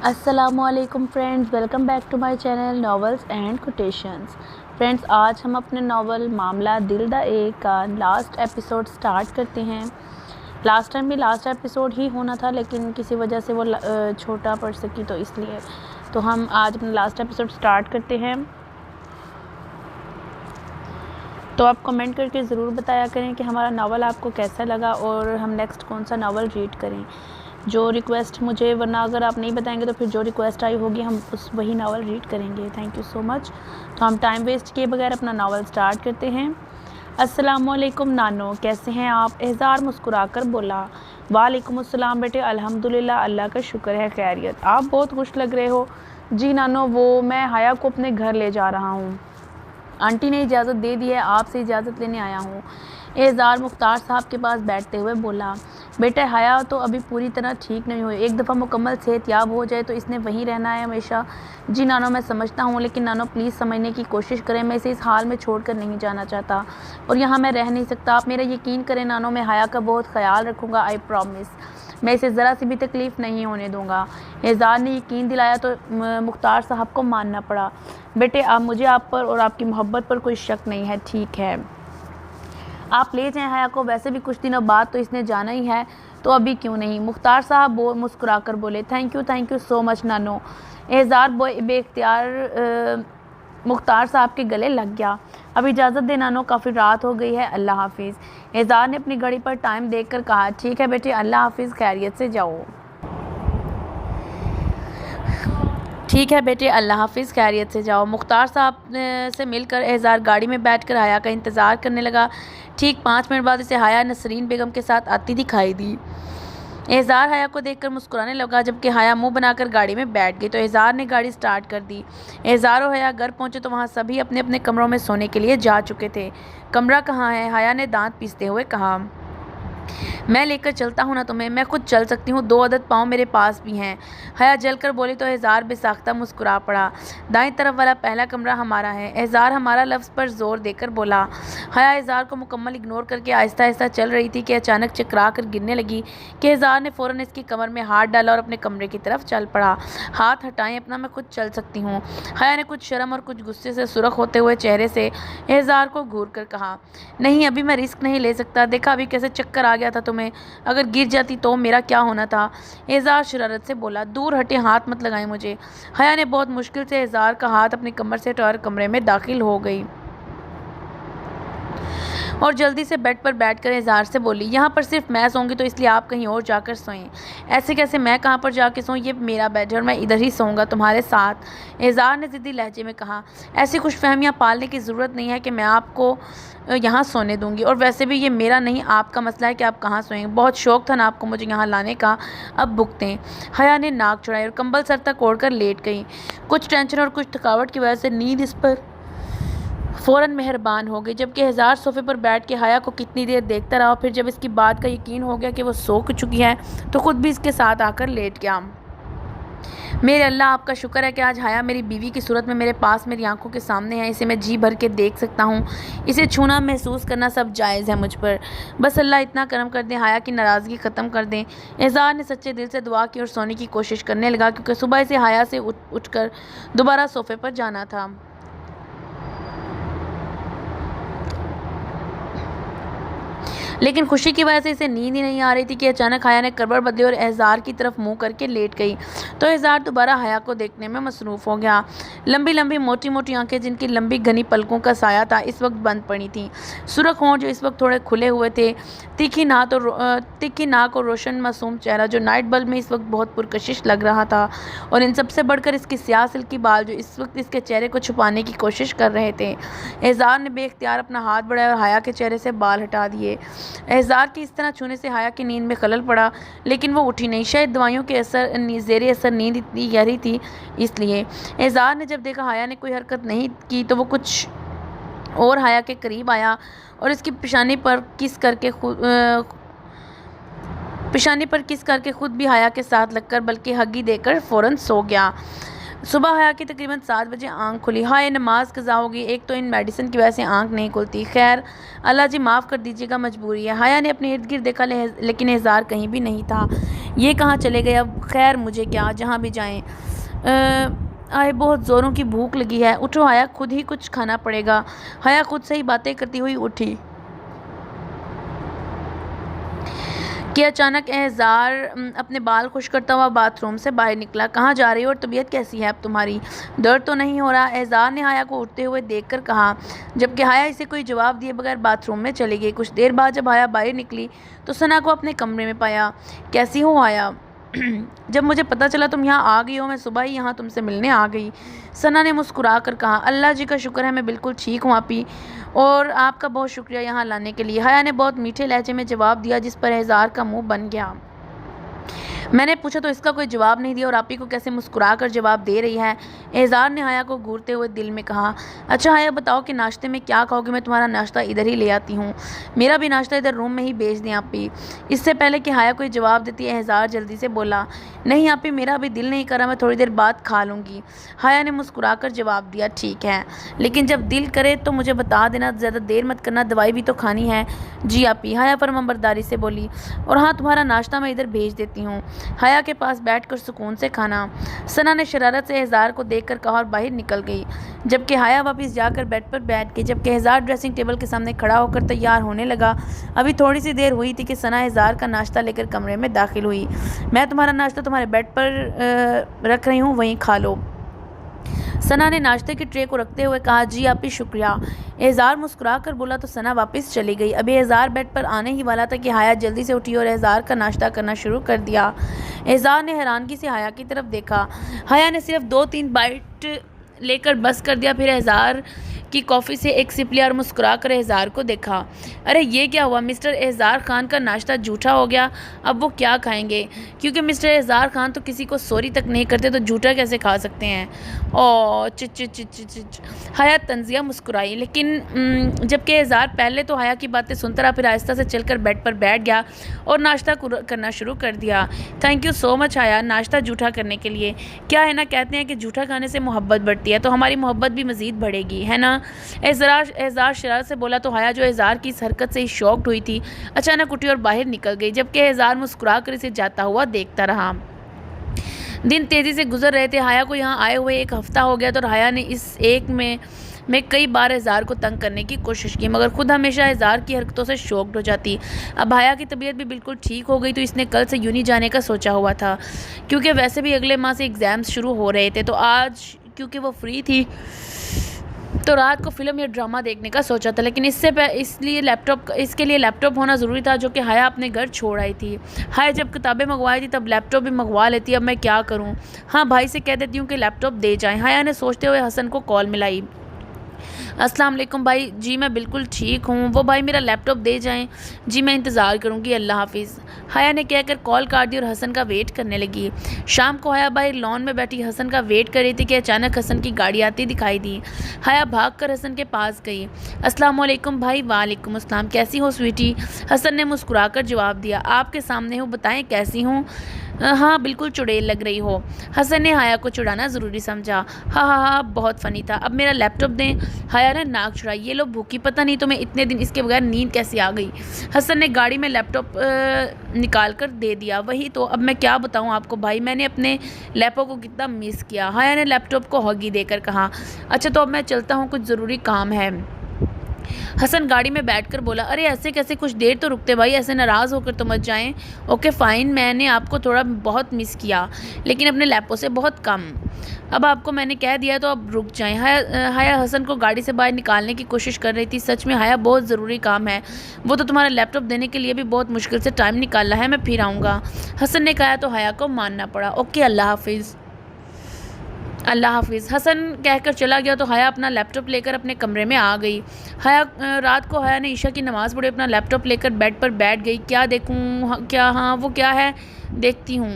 अस्सलामुअलैकुम friends, welcome back to my channel novels and quotations. Friends, आज हम अपने नावल मामला दिल दा ए का लास्ट एपिसोड स्टार्ट करते हैं। लास्ट टाइम भी लास्ट एपिसोड ही होना था, लेकिन किसी वजह से वो छोटा पड़ सकी, तो इसलिए तो हम आज अपना लास्ट एपिसोड स्टार्ट करते हैं। तो आप कमेंट करके ज़रूर बताया करें कि हमारा नावल आपको कैसा लगा और हम नेक्स्ट कौन सा नावल रीड करें, जो रिक्वेस्ट मुझे, वरना अगर आप नहीं बताएंगे तो फिर जो रिक्वेस्ट आई होगी हम वही नावल रीड करेंगे। Thank you so much. तो हम टाइम वेस्ट किए बगैर अपना नावल स्टार्ट करते हैं। अस्सलामुअलैकुम नानो, कैसे हैं आप? एहज़ार मुस्कुराकर बोला। वालेकुम अस्सलाम बेटे, अल्हम्दुलिल्लाह, अल्लाह का शुक्र है, खैरियत। आप बहुत खुश लग रहे हो। जी नानो, वो मैं हया को अपने घर ले जा रहा हूँ। आंटी ने इजाज़त दे दी है, आपसे इजाज़त लेने आया हूँ। एहज़ार मुख्तार साहब के पास बैठते हुए बोला। बेटे, हया तो अभी पूरी तरह ठीक नहीं हुई, एक दफ़ा मुकम्मल सेहतयाब हो जाए तो इसने वहीं रहना है हमेशा। जी नानो, मैं समझता हूँ, लेकिन नानो प्लीज़ समझने की कोशिश करें, मैं इसे इस हाल में छोड़कर नहीं जाना चाहता और यहाँ मैं रह नहीं सकता। आप मेरा यकीन करें नानो, मैं हया का बहुत ख्याल रखूँगा, आई प्रॉमिस। मैं इसे ज़रा सी भी तकलीफ़ नहीं होने दूँगा। एहज़ार ने यकीन दिलाया तो मुख्तार साहब को मानना पड़ा। बेटे, मुझे आप पर और आपकी मोहब्बत पर कोई शक नहीं है, ठीक है? आप ले जाएं हया को, वैसे भी कुछ दिनों बाद तो इसने जाना ही है, तो अभी क्यों नहीं? मुख्तार साहब मुस्कुराकर बोले। थैंक यू सो मच नानो। एहज़ार बेख्तियार मुख्तार साहब के गले लग गया। अब इजाज़त दे नानो, काफ़ी रात हो गई है, अल्लाह हाफिज़। एहज़ार ने अपनी घड़ी पर टाइम देखकर कहा। ठीक है बेटे, अल्लाह हाफिज़, खैरियत से जाओ। ठीक है बेटे, अल्लाह हाफिज़, खैरियत से जाओ। मुख्तार साहब से मिलकर एहज़ार गाड़ी में बैठकर हया का इंतज़ार करने लगा। ठीक 5 मिनट बाद इसे हया नसरीन बेगम के साथ आती दिखाई दी। एहज़ार हया को देखकर मुस्कुराने लगा, जबकि हया मुंह बनाकर गाड़ी में बैठ गई। तो एहज़ार ने गाड़ी स्टार्ट कर दी। एहज़ार और हया घर पहुंचे तो वहां सभी अपने अपने कमरों में सोने के लिए जा चुके थे। कमरा कहाँ है? हया ने दांत पीसते हुए कहा। मैं लेकर चलता हूँ ना तुम्हें, मैं खुद चल सकती हूँ, 2 अदद पाँव मेरे पास भी हैं। हया जलकर बोली तो एहज़ार बेसाख्ता मुस्कुरा पड़ा। दाईं तरफ वाला पहला कमरा हमारा है, एहज़ार हमारा लफ्ज़ पर जोर देकर बोला। हया एहज़ार को मुकम्मल इग्नोर करके आहिस्ता आहिस्ता चल रही थी कि अचानक चकरा कर गिरने लगी कि एहज़ार ने फ़ौरन इसकी कमर में हाथ डाला और अपने कमरे की तरफ चल पड़ा। हाथ हटाएं अपना, मैं खुद चल सकती हूँ। हया ने कुछ शर्म और कुछ गुस्से से सुर्ख होते हुए चेहरे से एहज़ार को घूर कर कहा। नहीं, अभी मैं रिस्क नहीं ले सकता। देखा अभी कैसे चक्कर आ गया था तुम्हें, अगर गिर जाती तो मेरा क्या होना था? एहज़ार शरारत से बोला। दूर हटे, हाथ मत लगाएं मुझे। हया ने बहुत मुश्किल से एहज़ार का हाथ अपनी कमर से हटाकर कमरे में दाखिल हो गई और जल्दी से बेड पर बैठकर एहज़ार से बोली। यहाँ पर सिर्फ मैं सोऊंगी, तो इसलिए आप कहीं और जाकर सोएं। ऐसे कैसे? मैं कहाँ पर जाकर सोऊं? ये मेरा बेड है और मैं इधर ही सोऊंगा तुम्हारे साथ, एहज़ार ने ज़िद्दी लहजे में कहा। ऐसी खुशफहमियाँ पालने की ज़रूरत नहीं है कि मैं आपको यहाँ सोने दूंगी, और वैसे भी ये मेरा नहीं आपका मसला है कि आप कहाँ सोएंगे। बहुत शौक था ना आपको मुझे यहाँ लाने का, अब भुगतें। हया ने नाक चढ़ाई और कंबल सर तक ओढ़कर लेट गई। कुछ टेंशन और कुछ थकावट की वजह से नींद इस पर फ़ौरन मेहरबान हो गई, जबकि एहज़ार सोफे पर बैठ के हया को कितनी देर देखता रहा। फिर जब इसकी बात का यकीन हो गया कि वो सो चुकी है, तो खुद भी इसके साथ आकर लेट गया। मेरे अल्लाह, आपका शुक्र है कि आज हया मेरी बीवी की सूरत में मेरे पास मेरी आंखों के सामने है। इसे मैं जी भर के देख सकता हूँ, इसे छूना महसूस करना सब जायज़ है मुझ पर। बस अल्लाह इतना करम कर दें, हया की नाराज़गी ख़त्म कर दें। एहज़ार ने सच्चे दिल से दुआ की और सोने की कोशिश करने लगा, क्योंकि सुबह इसे हया से उठकर दोबारा सोफे पर जाना था। लेकिन खुशी की वजह से इसे नींद ही नहीं आ रही थी कि अचानक हया ने करवट बदली और एहज़ार की तरफ मुंह करके लेट गई। तो एहज़ार दोबारा हया को देखने में मसरूफ़ हो गया। लंबी लंबी मोटी मोटी आंखें, जिनकी लंबी घनी पलकों का साया था, इस वक्त बंद पड़ी थीं। सुर्ख होंठ जो इस वक्त थोड़े खुले हुए थे, तीखी नाक और रोशन मासूम चेहरा जो नाइट बल्ब में इस वक्त बहुत पुरकशिश लग रहा था, और इन सबसे बढ़कर इसकी स्याह सिल्की बाल जो इस वक्त इसके चेहरे को छुपाने की कोशिश कर रहे थे। एहज़ार ने बेख्तियार अपना हाथ बढ़ाया और हया के चेहरे से बाल हटा दिए। एहज़ार की इस तरह छूने से हया की नींद में खलल पड़ा, लेकिन वो उठी नहीं। शायद दवाइयों के ज़ेरे असर नींद इतनी गहरी थी, इसलिए एहज़ार ने जब देखा हया ने कोई हरकत नहीं की, तो वो कुछ और हया के करीब आया और इसकी पेशानी पर किस करके खुद भी हया के साथ लगकर बल्कि हगी देकर फ़ौरन सो गया। सुबह हया की तकरीबन 7 बजे आंख खुली। हाय, नमाज कज़ा होगी, एक तो इन मेडिसिन की वजह से आंख नहीं खुलती। खैर अल्लाह जी माफ़ कर दीजिएगा, मजबूरी है। हया ने अपने इर्द गिर्द देखा, लेकिन एहज़ार कहीं भी नहीं था। ये कहाँ चले गए, अब खैर मुझे क्या, जहाँ भी जाएं। आए बहुत ज़ोरों की भूख लगी है, उठो हया, खुद ही कुछ खाना पड़ेगा। हया खुद से ही बातें करती हुई उठी कि अचानक एहज़ार अपने बाल खुश करता हुआ बाथरूम से बाहर निकला। कहाँ जा रही हो और तबीयत कैसी है अब तुम्हारी, दर्द तो नहीं हो रहा? एहज़ार ने हया को उठते हुए देखकर कहा, जबकि हया इसे कोई जवाब दिए बगैर बाथरूम में चली गई। कुछ देर बाद जब हया बाहर निकली तो सना को अपने कमरे में पाया। कैसी हो हया? जब मुझे पता चला तुम यहाँ आ गई हो, मैं सुबह ही यहाँ तुमसे मिलने आ गई। सना ने मुस्कुरा कर कहा, अल्लाह जी का शुक्र है मैं बिल्कुल ठीक हूँ आपी, और आपका बहुत शुक्रिया यहाँ लाने के लिए। हया ने बहुत मीठे लहजे में जवाब दिया, जिस पर एहज़ार का मुंह बन गया। मैंने पूछा तो इसका कोई जवाब नहीं दिया, और आपी को कैसे मुस्कुरा कर जवाब दे रही है। एहज़ार ने हया को घूरते हुए दिल में कहा, अच्छा हया बताओ कि नाश्ते में क्या खाओगे, मैं तुम्हारा नाश्ता इधर ही ले आती हूँ। मेरा भी नाश्ता इधर रूम में ही भेज दें आपी। इससे पहले कि हया कोई जवाब देती एहज़ार जल्दी से बोला, नहीं आपी मेरा अभी दिल नहीं करा, मैं थोड़ी देर बाद खा लूँगी। हया ने मुस्कुरा कर जवाब दिया, ठीक है, लेकिन जब दिल करे तो मुझे बता देना, ज़्यादा देर मत करना, दवाई भी तो खानी है। जी आपी, हया फरमाबरदारी से बोली। और हाँ तुम्हारा नाश्ता मैं इधर भेज देती हूँ, हया के पास बैठकर सुकून से खाना। सना ने शरारत से एहज़ार को देखकर कहा और बाहर निकल गई, जबकि हया वापस जाकर बेड पर बैठ गई। जबकि एहज़ार ड्रेसिंग टेबल के सामने खड़ा होकर तैयार होने लगा। अभी थोड़ी सी देर हुई थी कि सना एहज़ार का नाश्ता लेकर कमरे में दाखिल हुई। मैं तुम्हारा नाश्ता तुम्हारे बेड पर रख रही हूँ, वहीं खा लो। सना ने नाश्ते की ट्रे को रखते हुए कहा, जी आपी शुक्रिया। एहज़ार मुस्कुरा कर बोला तो सना वापस चली गई। अभी एहज़ार बेड पर आने ही वाला था कि हया जल्दी से उठी और एहज़ार का नाश्ता करना शुरू कर दिया। एहज़ार ने हैरानगी से हया की तरफ देखा। हया ने सिर्फ 2-3 बाइट लेकर बस कर दिया, फिर एहज़ार की कॉफ़ी से एक सिप लिया और मुस्कुरा कर एहज़ार को देखा। अरे ये क्या हुआ, मिस्टर एहज़ार खान का नाश्ता झूठा हो गया, अब वो क्या खाएंगे? क्योंकि मिस्टर एहज़ार खान तो किसी को सॉरी तक नहीं करते, तो झूठा कैसे खा सकते हैं? ओ चिच चिच चिच चिच। हया तंजिया मुस्कुराई, लेकिन जबकि एहज़ार पहले तो हया की बातें सुनता रहा, फिर आहिस्ता से चलकर बेड पर बैठ गया और नाश्ता करना शुरू कर दिया। थैंक यू सो मच हया, नाश्ता झूठा करने के लिए। क्या है ना, कहते हैं कि झूठा खाने से मोहब्बत बढ़ती है, तो हमारी मोहब्बत भी मज़ीद बढ़ेगी, है ना? एहज़ार शरारत से बोला तो हया, जो एहज़ार की इस हरकत से ही शॉक्ड हुई थी, अचानक उठी और बाहर निकल गई। जबकि एहज़ार मुस्कुरा कर इसे जाता हुआ देखता रहा। दिन तेज़ी से गुजर रहे थे। हया को यहाँ आए हुए 1 हफ़्ता हो गया, तो हया ने इस एक में कई बार एहज़ार को तंग करने की कोशिश की, मगर खुद हमेशा एहज़ार की हरकतों से शॉक्ड हो जाती। अब हया की तबीयत भी बिल्कुल ठीक हो गई, तो इसने कल से यूनी जाने का सोचा हुआ था, क्योंकि वैसे भी अगले माह से एग्ज़ाम्स शुरू हो रहे थे। तो आज क्योंकि वो फ्री थी, तो रात को फ़िल्म या ड्रामा देखने का सोचा था, लेकिन इसके लिए लैपटॉप होना ज़रूरी था, जो कि हया अपने घर छोड़ आई थी। हया जब किताबें मंगवाई थी तब लैपटॉप भी मंगवा लेती। अब मैं क्या करूं? हाँ भाई से कह देती हूँ कि लैपटॉप दे जाएं। हया ने सोचते हुए हसन को कॉल मिलाई। अस्सलाम वालेकुम भाई। जी मैं बिल्कुल ठीक हूँ, वो भाई मेरा लैपटॉप दे जाएं। जी मैं इंतज़ार करूँगी, अल्लाह हाफिज़। हया ने कहकर कॉल काट दी और हसन का वेट करने लगी। शाम को हया भाई लॉन में बैठी हसन का वेट कर रही थी कि अचानक हसन की गाड़ी आती दिखाई दी। हया भागकर हसन के पास गई। अस्सलाम वालेकुम भाई। वालेकुम अस्सलाम। कैसी हो स्वीटी? हसन ने मुस्कुराकर जवाब दिया। आपके सामने हूँ, बताएं कैसी हूँ? हाँ बिल्कुल चुड़ैल लग रही हो। हसन ने हया को चिढ़ाना ज़रूरी समझा। हाँ हाँ हाँ बहुत फ़नी था। अब मेरा लैपटॉप दें। हया ने नाक चुड़ाई। ये लो भूखी, पता नहीं तुम्हें इतने दिन इसके बगैर नींद कैसे आ गई। हसन ने गाड़ी में लैपटॉप निकाल कर दे दिया। वही तो, अब मैं क्या बताऊँ आपको भाई, मैंने अपने लैपटॉप को कितना मिस किया। हया ने लैपटॉप को हगी देकर कहा। अच्छा तो अब मैं चलता हूँ, कुछ ज़रूरी काम है। हसन गाड़ी में बैठकर बोला। अरे ऐसे कैसे, कुछ देर तो रुकते भाई, ऐसे नाराज़ होकर तो मत जाएं। ओके फ़ाइन, मैंने आपको थोड़ा बहुत मिस किया, लेकिन अपने लैपटॉप से बहुत कम। अब आपको मैंने कह दिया तो अब रुक जाएं। हया हसन को गाड़ी से बाहर निकालने की कोशिश कर रही थी। सच में हया बहुत ज़रूरी काम है, वो तो तुम्हारा लैपटॉप देने के लिए भी बहुत मुश्किल से टाइम निकाला है, मैं फिर आऊँगा। हसन ने कहा तो हया को मानना पड़ा। ओके अल्लाह हाफिज़। अल्लाह हाफिज़। हसन कहकर चला गया तो हया अपना लैपटॉप लेकर अपने कमरे में आ गई। रात को हया ने ईशा की नमाज़ पढ़ी, अपना लैपटॉप लेकर बेड पर बैठ गई। क्या देखूं, क्या हाँ वो क्या है, देखती हूँ।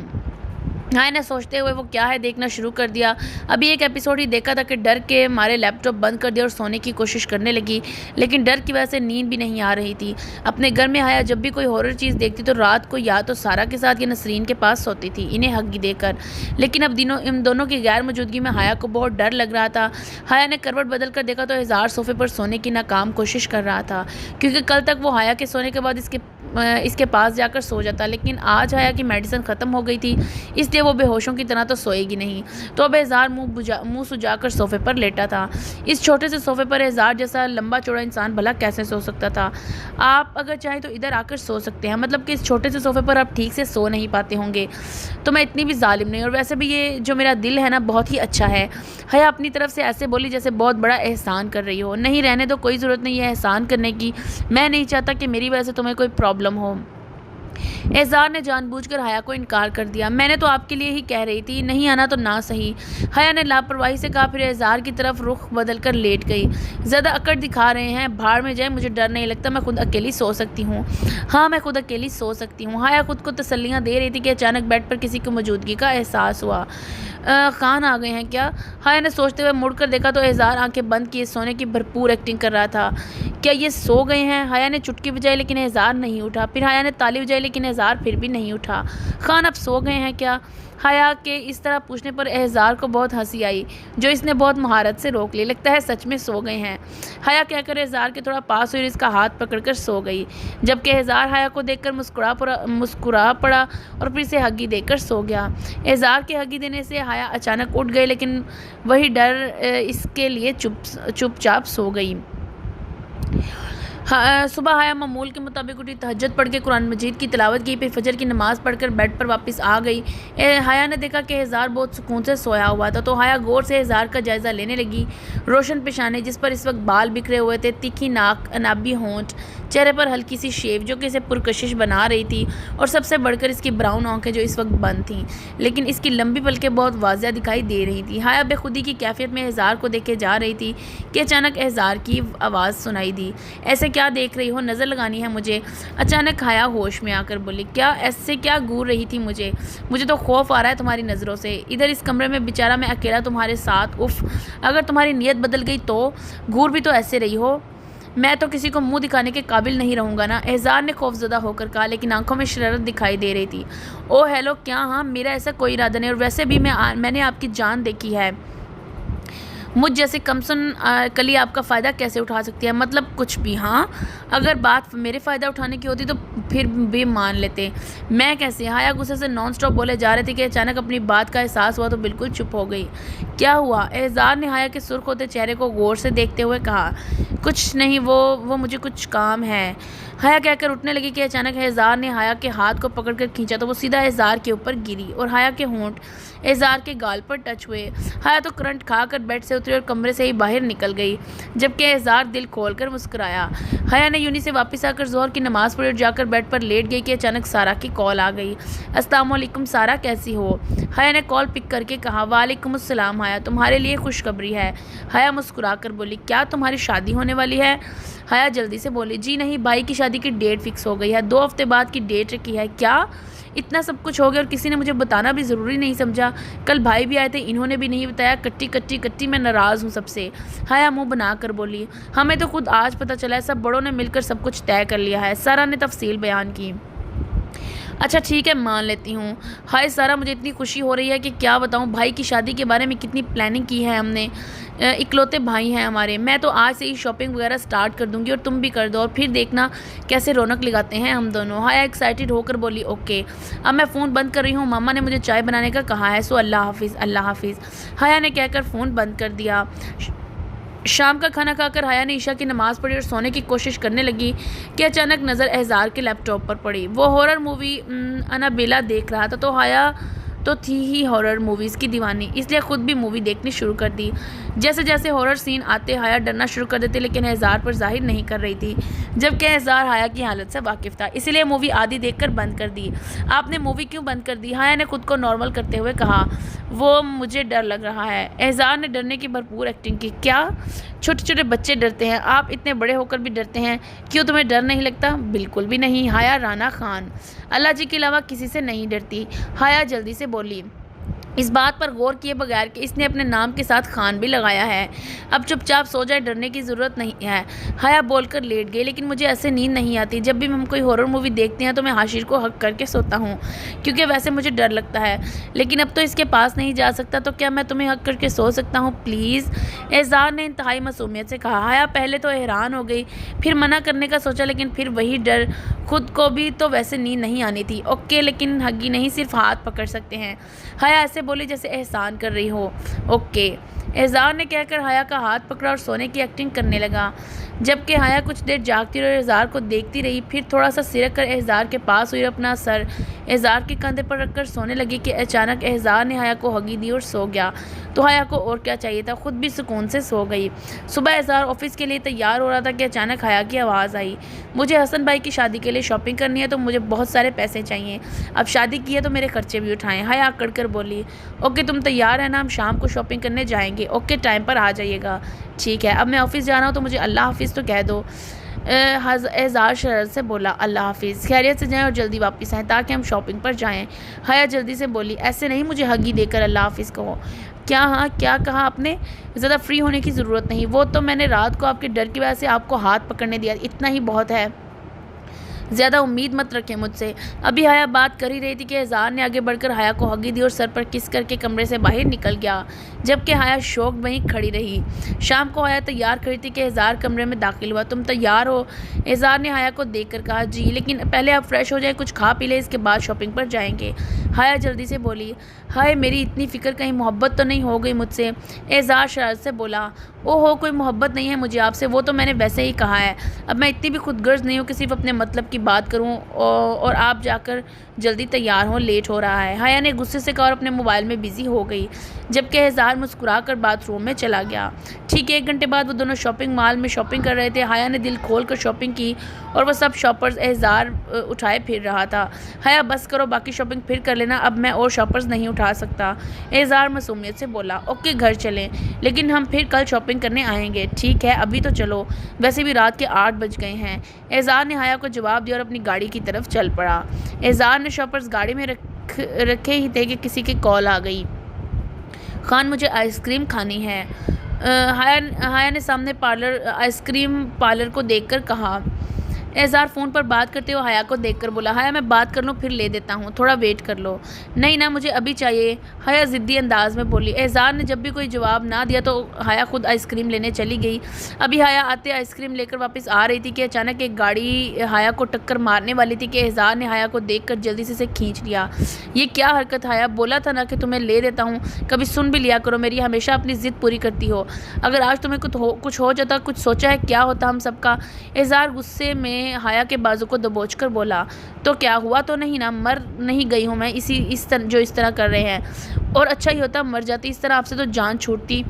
हाँ ने सोचते हुए वो क्या है देखना शुरू कर दिया। अभी एक एपिसोड ही देखा था कि डर के मारे लैपटॉप बंद कर दिया और सोने की कोशिश करने लगी, लेकिन डर की वजह से नींद भी नहीं आ रही थी। अपने घर में हया जब भी कोई हॉरर चीज़ देखती तो रात को या तो सारा के साथ या नसरीन के पास सोती थी, इन्हें हग्गी देकर। लेकिन अब इन दोनों की गैर मौजूदगी में हया को बहुत डर लग रहा था। हया ने करवट बदल कर देखा तो एजार सोफे पर सोने की नाकाम कोशिश कर रहा था, क्योंकि कल तक वो हया के सोने के बाद इसके पास जाकर सो जाता, लेकिन आज हया की मेडिसिन ख़त्म हो गई थी, इसलिए वो बेहोशों की तरह तो सोएगी नहीं। तो अब एजार मुंह सुजाकर सोफे पर लेटा था। इस छोटे से सोफे पर एजार जैसा लंबा चौड़ा इंसान भला कैसे सो सकता था। आप अगर चाहें तो इधर आकर सो सकते हैं, मतलब कि इस छोटे से सोफे पर आप ठीक से सो नहीं पाते होंगे, तो मैं इतनी भी जालिम नहीं, और वैसे भी ये जो मेरा दिल है ना बहुत ही अच्छा है। हया अपनी तरफ से ऐसे बोली जैसे बहुत बड़ा एहसान कर रही हो। नहीं, रहने दो, कोई ज़रूरत नहीं है एहसान करने की, मैं नहीं चाहता कि मेरी वजह से तुम्हें कोई प्रॉब्लम हो। एजार ने जानबूझकर हया को इनकार कर दिया। मैंने तो आपके लिए ही कह रही थी, नहीं आना तो ना सही। हया ने लापरवाही से कहा, फिर एजार की तरफ रुख बदलकर लेट गई। ज़्यादा अकड़ दिखा रहे हैं, भाड़ में जाए, मुझे डर नहीं लगता, मैं खुद अकेली सो सकती हूँ। हाँ, मैं खुद अकेली सो सकती हूँ। हया खुद को तसल्लियाँ दे रही थी कि अचानक बेड पर किसी की मौजूदगी का एहसास हुआ। खान आ गए हैं क्या? हया ने सोचते हुए मुड़कर देखा तो एजार आंखें बंद किए सोने की भरपूर एक्टिंग कर रहा था। क्या ये सो गए हैं? हया ने चुटकी बजाई लेकिन एजार नहीं उठा। फिर हया ने ताली बजाई लेकिन एजार फिर भी नहीं उठा। खान अब सो गए हैं क्या? हया के इस तरह पूछने पर एजार को बहुत हंसी आई, जो इसने बहुत महारत से रोक ली। लगता है सच में सो गए हैं। हया कहकर एजार के थोड़ा पास हुई और इसका हाथ पकड़कर सो गई, जबकि एजार हया को देखकर मुस्कुरा पड़ा और फिर से हग्गी देकर सो गया। एजार के हग्गी देने से हया अचानक उठ गई, लेकिन वही डर इसके लिए चुपचाप सो गई। सुबह हया मामूल के मुताबिक उठी, तहज्जुद पढ़ के कुरान मजीद की तिलावत की, फिर फजर की नमाज़ पढ़कर बेड पर वापस आ गई। हया ने देखा कि एजार बहुत सुकून से सोया हुआ था, तो हया गौर से एजार का जायज़ा लेने लगी। रोशन पेशाने जिस पर इस वक्त बाल बिखरे हुए थे, तीखी नाक, अनाबी होंठ, चेहरे पर हल्की सी शेव जो कि इसे पुरकशिश बना रही थी, और सबसे बढ़कर इसकी ब्राउन आंखें जो इस वक्त बंद थीं, लेकिन इसकी लंबी पलकें बहुत वाज़िया दिखाई दे रही थी। हया बेखुदी की कैफियत में एजार को देखे जा रही थी कि अचानक एजार की आवाज़ सुनाई दी। ऐसे क्या देख रही हो, नज़र लगानी है मुझे? अचानक हया होश में आकर बोली, क्या ऐसे क्या घूर रही थी मुझे तो खौफ आ रहा है तुम्हारी नज़रों से। इधर इस कमरे में बेचारा मैं अकेला तुम्हारे साथ, उफ, अगर तुम्हारी नीयत बदल गई तो घूर भी तो ऐसे रही हो। मैं तो किसी को मुंह दिखाने के काबिल नहीं रहूँगा ना, एजार ने खौफजदा होकर कहा, लेकिन आंखों में शरारत दिखाई दे रही थी। ओ हेलो, क्या? हाँ, मेरा ऐसा कोई इरादा नहीं, और वैसे भी मैंने आपकी जान देखी है। मुझ जैसे कमसन कली आपका फ़ायदा कैसे उठा सकती है? मतलब कुछ भी। हाँ, अगर बात मेरे फ़ायदा उठाने की होती तो फिर भी मान लेते, मैं कैसे? हया गुस्से से नॉन स्टॉप बोले जा रहे थे कि अचानक अपनी बात का एहसास हुआ तो बिल्कुल चुप हो गई। क्या हुआ? एजार ने हया के सुर्ख होते चेहरे को गौर से देखते हुए कहा, कुछ नहीं, वो मुझे कुछ काम है। हया कहकर उठने लगी कि अचानक एजार ने हया के हाथ को पकड़कर खींचा तो वो सीधा एजार के ऊपर गिरी और हया के होंठ एजार के गाल पर टच हुए। हया तो करंट खाकर बेड से उतरी और कमरे से ही बाहर निकल गई, जबकि एजार दिल खोलकर मुस्कुराया। हया ने यूनी से वापस आकर जोहर की नमाज़ पढ़ी और जाकर बेड पर लेट गई कि अचानक सारा की कॉल आ गई। अस्सलाम वालेकुम सारा, कैसी हो? हया ने कॉल पिक करके कहा, वालेकुम अस्सलाम हया, तुम्हारे लिए खुशखबरी है। हया मुस्कुराकर बोली, क्या तुम्हारी शादी होने वाली है? हया जल्दी से बोली, जी नहीं, भाई की शादी की डेट फिक्स हो गई है, 2 हफ्ते बाद की डेट रखी है। क्या? इतना सब कुछ हो गया और किसी ने मुझे बताना भी ज़रूरी नहीं समझा? कल भाई भी आए थे, इन्होंने भी नहीं बताया। कट्टी मैं नाराज़ हूँ सबसे। हया मुंह बनाकर बोली, हमें तो खुद आज पता चला है, सब बड़ों ने मिलकर सब कुछ तय कर लिया है। सारा ने तफसील बयान की। अच्छा ठीक है, मान लेती हूँ। हाय सारा, मुझे इतनी खुशी हो रही है कि क्या बताऊँ, भाई की शादी के बारे में कितनी प्लानिंग की है हमने। इकलौते भाई हैं हमारे। मैं तो आज से ही शॉपिंग वगैरह स्टार्ट कर दूँगी और तुम भी कर दो, और फिर देखना कैसे रौनक लगाते हैं हम दोनों। हाया एक्साइटेड होकर बोली, ओके। अब मैं फ़ोन बंद कर रही हूँ, मामा ने मुझे चाय बनाने का कहा है, सो अल्लाह हाफिज़। अल्लाह हाफिज़, हया ने कहकर फ़ोन बंद कर दिया। शाम का खाना खाकर हया ने ईशा की नमाज़ पढ़ी और सोने की कोशिश करने लगी कि अचानक नज़र एजार के लैपटॉप पर पड़ी। वो हॉरर मूवी अनाबेला देख रहा था, तो हया तो थी ही हॉरर मूवीज़ की दीवानी, इसलिए ख़ुद भी मूवी देखनी शुरू कर दी। जैसे जैसे हॉरर सीन आते हया डरना शुरू कर देती, लेकिन एजार पर जाहिर नहीं कर रही थी। जबकि एहसार हया की हालत से वाकिफ़ था, इसलिए मूवी आधी देखकर बंद कर दी। आपने मूवी क्यों बंद कर दी? हया ने खुद को नॉर्मल करते हुए कहा। वो मुझे डर लग रहा है। एहसार ने डरने की भरपूर एक्टिंग की। क्या? छोटे छोटे बच्चे डरते हैं, आप इतने बड़े होकर भी डरते हैं, क्यों तुम्हें डर नहीं लगता? बिल्कुल भी नहीं। हया राना खान अल्लाह जी के अलावा किसी से नहीं डरती। हया जल्दी से बोली, इस बात पर गौर किए बगैर कि इसने अपने नाम के साथ खान भी लगाया है। अब चुपचाप सो जाए, डरने की ज़रूरत नहीं है। हया बोलकर लेट गई। लेकिन मुझे ऐसे नींद नहीं आती। जब भी हम कोई हॉरर मूवी देखते हैं तो मैं हाशिर को हक करके सोता हूँ, क्योंकि वैसे मुझे डर लगता है। लेकिन अब तो इसके पास नहीं जा सकता, तो क्या मैं तुम्हें हक करके सो सकता हूँ प्लीज़? एहसार ने इंतहाई मासूमियत से कहा। हया पहले तो हैरान हो गई, फिर मना करने का सोचा, लेकिन फिर वही डर। खुद को भी तो वैसे नींद नहीं आनी थी। ओके, लेकिन हगी नहीं, सिर्फ हाथ पकड़ सकते हैं। हया ऐसे बोली जैसे एहसान कर रही हो। ओके, एहसार ने कहकर हया का हाथ पकड़ा और सोने की एक्टिंग करने लगा। जबकि हया कुछ देर जागती रही और एहसार को देखती रही, फिर थोड़ा सा सिरक कर एहसार के पास हुई और अपना सर एहसार के कंधे पर रखकर सोने लगी कि अचानक एहसार ने हया को हगी दी और सो गया। तो हया को और क्या चाहिए था, खुद भी सुकून से सो गई। सुबह एहसार ऑफिस के लिए तैयार हो रहा था कि अचानक हया की आवाज़ आई। मुझे हसन भाई की शादी के लिए शॉपिंग करनी है, तो मुझे बहुत सारे पैसे चाहिए। अब शादी की है तो मेरे खर्चे भी उठाएं। हया अकड़ कर बोली, ओके तुम तैयार है ना? हम शाम को शॉपिंग करने जाएंगे। ओके, टाइम पर आ जाइएगा। ठीक है, अब मैं ऑफिस जा रहा हूँ, तो मुझे अल्लाह हाफिज़ तो कह दो। एहसार शरत से बोला, अल्लाह हाफिज़, खैरियत से जाएं और जल्दी वापस आएँ ताकि हम शॉपिंग पर जाएं। हया जल्दी से बोली, ऐसे नहीं मुझे हगी देकर अल्लाह हाफिज़ कहो। क्या? हाँ, क्या कहा आपने? ज़्यादा फ्री होने की ज़रूरत नहीं, वो तो मैंने रात को आपके डर की वजह से आपको हाथ पकड़ने दिया, इतना ही बहुत है। ज़्यादा उम्मीद मत रखें मुझसे। अभी हया बात कर ही रही थी कि एहसार ने आगे बढ़कर हया को हगी दी और सर पर किस करके कमरे से बाहर निकल गया, जबकि हया शौक वहीं खड़ी रही। शाम को हया तैयार खड़ी थी कि एहसार कमरे में दाखिल हुआ। तुम तैयार हो? एहसार ने हया को देखकर कहा। जी, लेकिन पहले आप फ्रेश हो जाए, कुछ खा पी ले, इसके बाद शॉपिंग पर जाएंगे। हया जल्दी से बोली, हाय मेरी इतनी फ़िक्र, कहीं मोहब्बत तो नहीं हो गई मुझसे? एहसार शरारत से बोला, ओहो कोई मोहब्बत नहीं है मुझे आपसे, वो तो मैंने वैसे ही कहा है। अब मैं इतनी भी खुदगर्ज नहीं हूँ कि सिर्फ अपने मतलब की बात करूँ और आप जाकर जल्दी तैयार हों, लेट हो रहा है। हया ने गुस्से से कहा और अपने मोबाइल में बिज़ी हो गई, जबकि एहसार मुस्कुरा कर बाथरूम में चला गया। ठीक 1 घंटे बाद वो दोनों शॉपिंग मॉल में शॉपिंग कर रहे थे। हया ने दिल खोल कर शॉपिंग की और वह सब शॉपर्स एहसार उठाए फिर रहा था। हया बस करो, बाकी शॉपिंग फिर कर लेना, अब मैं और शॉपर्स नहीं उठा सकता। एहसार मासूमियत से बोला, ओके घर चलें, लेकिन हम फिर कल शॉपिंग करने आएंगे। ठीक है, अभी तो चलो, वैसे भी रात के 8 बज गए हैं। एहसार ने हया को जवाब दिया और अपनी गाड़ी की तरफ चल पड़ा। एहसार ने शॉपर्स गाड़ी में रखे ही थे कि किसी की कॉल आ गई। खान मुझे आइसक्रीम खानी है। हया ने सामने आइसक्रीम पार्लर को देखकर कहा। एहसार फ़ोन पर बात करते हुए हया को देखकर बोला, हया मैं बात कर लूँ फिर ले देता हूँ, थोड़ा वेट कर लो। नहीं ना, मुझे अभी चाहिए, हया ज़िद्दी अंदाज में बोली। एहसार ने जब भी कोई जवाब ना दिया तो हया खुद आइसक्रीम लेने चली गई। अभी हया आते आइसक्रीम लेकर वापस आ रही थी कि अचानक एक गाड़ी हया को टक्कर मारने वाली थी कि एहसार ने हया को देखकर जल्दी से इसे खींच लिया। ये क्या हरकत हया, बोला था ना कि तुम्हें ले देता हूँ, कभी सुन भी लिया करो मेरी, हमेशा अपनी ज़िद पूरी करती हो। अगर आज तुम्हें कुछ हो जाता, कुछ सोचा है क्या होता हम सबका? एहसार गुस्से में हया के बाजू को दबोच कर बोला, तो क्या हुआ तो नहीं ना, मर नहीं गई हूँ मैं इस तरह कर रहे हैं, और अच्छा ही होता मर जाती, इस तरह आपसे तो जान छूटती।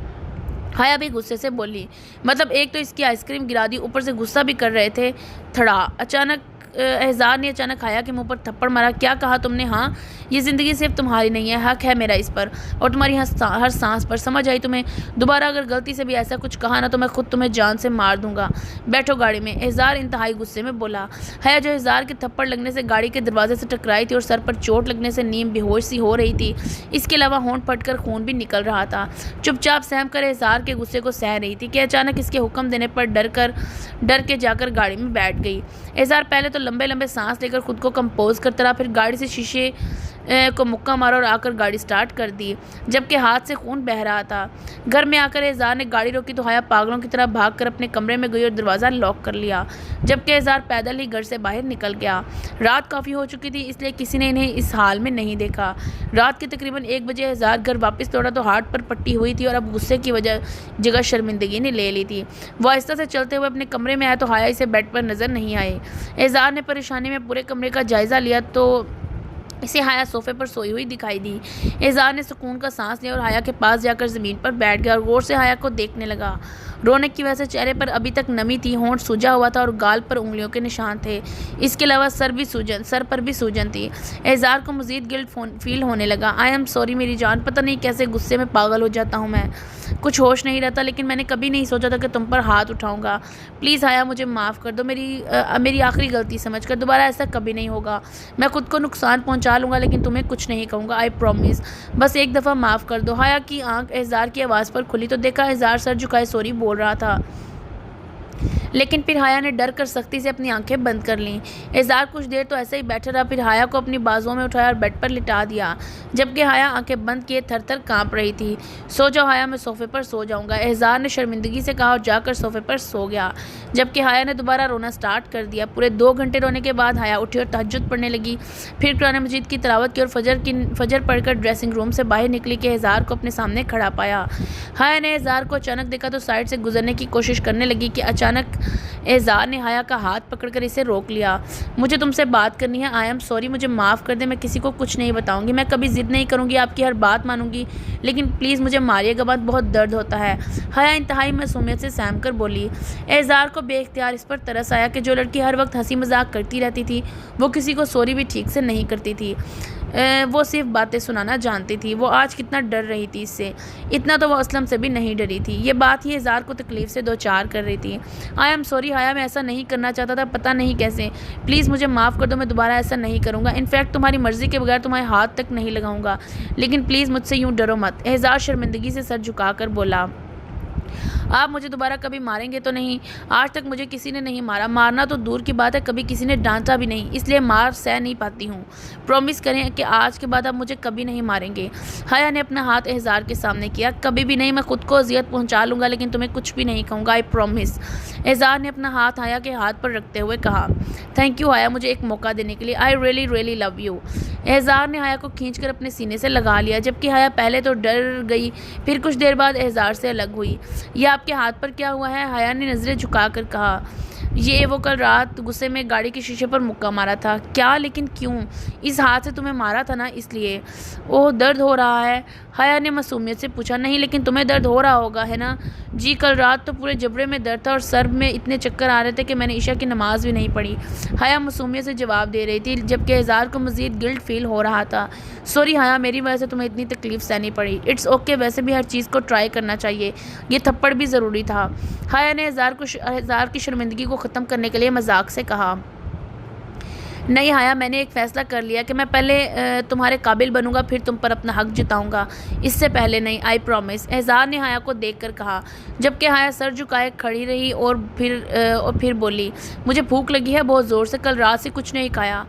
हया भी गुस्से से बोली, मतलब एक तो इसकी आइसक्रीम गिरा दी, ऊपर से गुस्सा भी कर रहे थे। थड़ा अचानक एहसार ने अचानक हया के मुंह पर थप्पड़ मारा। क्या कहा तुमने? हाँ, ये ज़िंदगी सिर्फ तुम्हारी नहीं है, हक है मेरा इस पर और तुम्हारी हर सांस पर, समझ आई तुम्हें? दोबारा अगर गलती से भी ऐसा कुछ कहा ना तो मैं खुद तुम्हें जान से मार दूंगा। बैठो गाड़ी में, एहसार इंतहाई गुस्से में बोला। हया जो एहसार के थप्पड़ लगने से गाड़ी के दरवाजे से टकराई थी और सर पर चोट लगने से नीम बेहोश सी हो रही थी, इसके अलावा होंठ फटकर खून भी निकल रहा था, चुपचाप सहम कर एहसार के गुस्से को सह रही थी कि अचानक इसके हुक्म देने पर डर के जाकर गाड़ी में बैठ गई। एहसार पहले तो लंबे लंबे सांस लेकर खुद को कंपोज करता रहा, फिर गाड़ी से शीशे को मुक्का मारा और आकर गाड़ी स्टार्ट कर दी, जबकि हाथ से खून बह रहा था। घर में आकर एहसार ने गाड़ी रोकी तो हया पागलों की तरह भागकर अपने कमरे में गई और दरवाज़ा लॉक कर लिया, जबकि एहसार पैदल ही घर से बाहर निकल गया। रात काफ़ी हो चुकी थी, इसलिए किसी ने इन्हें इस हाल में नहीं देखा। रात के तकरीबन 1 बजे एहसार घर वापस लौटा तो हार्ट पर पट्टी हुई थी और अब गुस्से की जगह शर्मिंदगी ने ले ली थी। वो आहिस्ता से चलते हुए अपने कमरे में आया तो हया इसे बेड पर नज़र नहीं आई। एहसार ने परेशानी में पूरे कमरे का जायज़ा लिया तो इसे हाया सोफे पर सोई हुई दिखाई दी। एजार ने सुकून का सांस लिया और हाया के पास जाकर ज़मीन पर बैठ गया और गौर से हाया को देखने लगा। रोने की वजह से चेहरे पर अभी तक नमी थी, होंठ सूजा हुआ था और गाल पर उंगलियों के निशान थे। इसके अलावा सर पर भी सूजन थी। एजार को मज़ीद गिल्ट फील होने लगा। आई एम सॉरी मेरी जान, पता नहीं कैसे गुस्से में पागल हो जाता हूँ मैं, कुछ होश नहीं रहता, लेकिन मैंने कभी नहीं सोचा था कि तुम पर हाथ उठाऊंगा। प्लीज़ हाया मुझे माफ़ कर दो, मेरी आखिरी गलती समझ कर। दोबारा ऐसा कभी नहीं होगा। मैं खुद को नुकसान पहुंचा लूँगा लेकिन तुम्हें कुछ नहीं कहूँगा, आई प्रॉमिस। बस एक दफ़ा माफ़ कर दो। हाया की आंख एजार की आवाज़ पर खुली तो देखा एजार सर झुकाए सॉरी बोल रहा था, लेकिन फिर हाया ने डर कर सख्ती से अपनी आंखें बंद कर लीं। एजार कुछ देर तो ऐसे ही बैठा रहा, फिर हाया को अपनी बाजुओं में उठाया और बेड पर लिटा दिया, जबकि हाया आंखें बंद किए थर-थर कांप रही थी। सो जाओ हाया, मैं सोफे पर सो जाऊंगा, एजार ने शर्मिंदगी से कहा और जाकर सोफे पर सो गया, जबकि हाया ने दोबारा रोना स्टार्ट कर दिया। पूरे 2 घंटे रोने के बाद हाया उठी और तहज्जुद पढ़ने लगी, फिर कुरान मजीद की तिलावत की और फजर पढ़कर ड्रेसिंग रूम से बाहर निकली कि एजार को अपने सामने खड़ा पाया। हाया ने एजार को अचानक देखा तो साइड से गुजरने की कोशिश करने लगी कि अचानक एजार ने हाया का हाथ पकड़कर इसे रोक लिया। मुझे तुमसे बात करनी है, आई एम सॉरी, मुझे माफ़ कर दे, मैं किसी को कुछ नहीं बताऊंगी, मैं कभी ज़िद नहीं करूंगी, आपकी हर बात मानूंगी, लेकिन प्लीज़ मुझे मारिएगा मत, बहुत दर्द होता है। हाया इंतहाई मासूमियत से सहम कर बोली। एजार को बेख्तियार इस पर तरस आया कि जो लड़की हर वक्त हंसी मजाक करती रहती थी वो किसी को सॉरी भी ठीक से नहीं करती थी, वो सिर्फ बातें सुनाना जानती थी। वो आज कितना डर रही थी इससे, इतना तो वो असलम से भी नहीं डरी थी। ये बात ही एजार को तकलीफ़ से दो चार कर रही थी। आई एम सॉरी हाया, मैं ऐसा नहीं करना चाहता था, पता नहीं कैसे, प्लीज़ मुझे माफ़ कर दो, मैं दोबारा ऐसा नहीं करूँगा, इनफैक्ट तुम्हारी मर्ज़ी के बगैर तुम्हारे हाथ तक नहीं लगाऊंगा, लेकिन प्लीज़ मुझसे यूँ डरो मत। एजार शर्मिंदगी से सर झुकाकर बोला, आप मुझे दोबारा कभी मारेंगे तो नहीं? आज तक मुझे किसी ने नहीं मारा, मारना तो दूर की बात है, कभी किसी ने डांटा भी नहीं, इसलिए मार सह नहीं पाती हूँ। प्रॉमिस करें कि आज के बाद आप मुझे कभी नहीं मारेंगे। हाया ने अपना हाथ एजार के सामने किया। कभी भी नहीं, मैं खुद को अजियत पहुँचा लूँगा लेकिन तुम्हें कुछ भी नहीं कहूँगा, आई प्रॉमिस। एजार ने अपना हाथ हाया के हाथ पर रखते हुए कहा, थैंक यू हाया मुझे एक मौका देने के लिए, I really really love you. एजार ने हाया को खींचकर अपने सीने से लगा लिया, जबकि हाया पहले तो डर गई, फिर कुछ देर बाद एजार से अलग हुई। यह आपके हाथ पर क्या हुआ है? हाया ने नज़रें झुकाकर कहा, ये वो कल रात गुस्से में गाड़ी के शीशे पर मुक्का मारा था। क्या? लेकिन क्यों? इस हाथ से तुम्हें मारा था ना, इसलिए। ओह, दर्द हो रहा है? हाया ने मासूमियत से पूछा। नहीं, लेकिन तुम्हें दर्द हो रहा होगा है ना? जी, कल रात तो पूरे जबड़े में दर्द था और सर में इतने चक्कर आ रहे थे कि मैंने ईशा की नमाज भी नहीं पढ़ी। हाया मासूमियत से जवाब दे रही थी, जबकि एजार को मज़ीद गिल्ट फील हो रहा था। सॉरी हाया, मेरी वजह से तुम्हें इतनी तकलीफ सहनी पड़ी। इट्स ओके, वैसे भी हर चीज़ को ट्राई करना चाहिए, ये थप्पड़ भी ज़रूरी था। हाया ने एजार की शर्मिंदगी को ख़त्म करने के लिए मजाक से कहा, नहीं हाया, मैंने एक फ़ैसला कर लिया कि मैं पहले तुम्हारे काबिल बनूंगा, फिर तुम पर अपना हक जताऊंगा, इससे पहले नहीं, आई प्रॉमिस। एजार ने हाया को देखकर कहा, जबकि हाया सर झुकाए खड़ी रही और फिर बोली, मुझे भूख लगी है बहुत ज़ोर से, कल रात से कुछ नहीं खाया।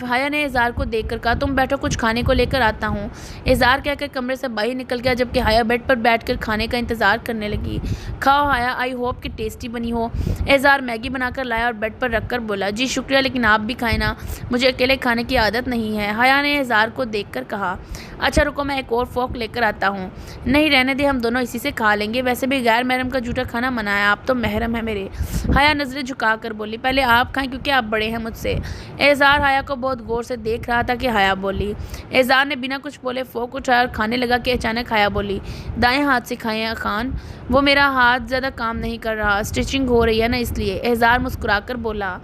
हाया ने एजार को देखकर कहा, तुम बैठो, कुछ खाने को लेकर आता हूँ। एजार कहकर कमरे से बाहर निकल गया, जबकि हाया बेड पर बैठकर खाने का इंतज़ार करने लगी। खाओ हाया, आई होप कि टेस्टी बनी हो। एजार मैगी बनाकर लाया और बेड पर रखकर बोला, जी शुक्रिया, लेकिन आप भी खाए ना, मुझे अकेले खाने की आदत नहीं है। हाया ने एजार को देखकर कहा, अच्छा रुको, मैं एक और फोक लेकर आता हूँ। नहीं, रहने दे, हम दोनों इसी से खा लेंगे, वैसे भी गैर महरम का झूठा खाना मना है, आप तो महरम है मेरे। हाया नज़रें झुकाकर बोली, पहले आप खाएं क्योंकि आप बड़े हैं मुझसे। एजार हाया को बहुत गौर से देख रहा था कि हाया बोली। एजार ने बिना कुछ बोले फोक उठाया और खाने लगा कि अचानक हाया बोली, दाएं हाथ से खाएं खान, वो मेरा हाथ ज़्यादा काम नहीं कर रहा, स्टिचिंग हो रही है ना, इसलिए। एजार मुस्कुराकर बोला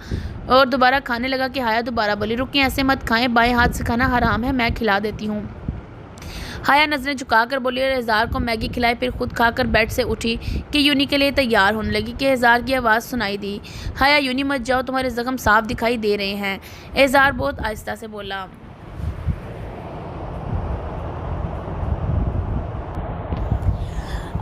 और दोबारा खाने लगा कि हाया दोबारा बोली, रुकिए, ऐसे मत खाएं, बाएं हाथ से खाना हराम है, मैं खिला देती हूँ। हाया नज़रें झुकाकर बोली और एजार को मैगी खिलाई, फिर खुद खाकर बेड से उठी कि यूनी के लिए तैयार होने लगी कि एजार की आवाज़ सुनाई दी, हाया यूनी मत जाओ, तुम्हारे ज़ख्म साफ दिखाई दे रहे हैं। एजार बहुत आहिस्ता से बोला,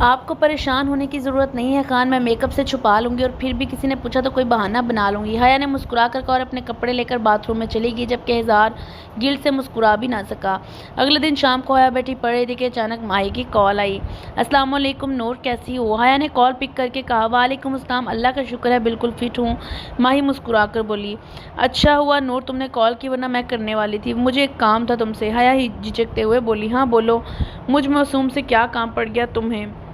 आपको परेशान होने की ज़रूरत नहीं है खान, मैं मेकअप से छुपा लूँगी और फिर भी किसी ने पूछा तो कोई बहाना बना लूँगी। हाया ने मुस्कुरा कर कहा और अपने कपड़े लेकर बाथरूम में चली गई, जबकि एजार गिल्ट से मुस्कुरा भी ना सका। अगले दिन शाम को हाया बैठी पड़ रही थी कि अचानक माही की कॉल आई। अस्सलाम वालेकुम नूर, कैसी हो? हाया ने कॉल पिक करके कहा, वालेकुम अस्सलाम, अल्लाह का शुक्र है बिल्कुल फिट हूँ। माही मुस्कुरा कर बोली, अच्छा हुआ नूर तुमने कॉल की, वरना मैं करने वाली थी, मुझे एक काम था तुमसे। हाया ही झिझकते हुए बोली, हाँ बोलो, मुझ मासूम से क्या काम पड़ गया तुम्हें?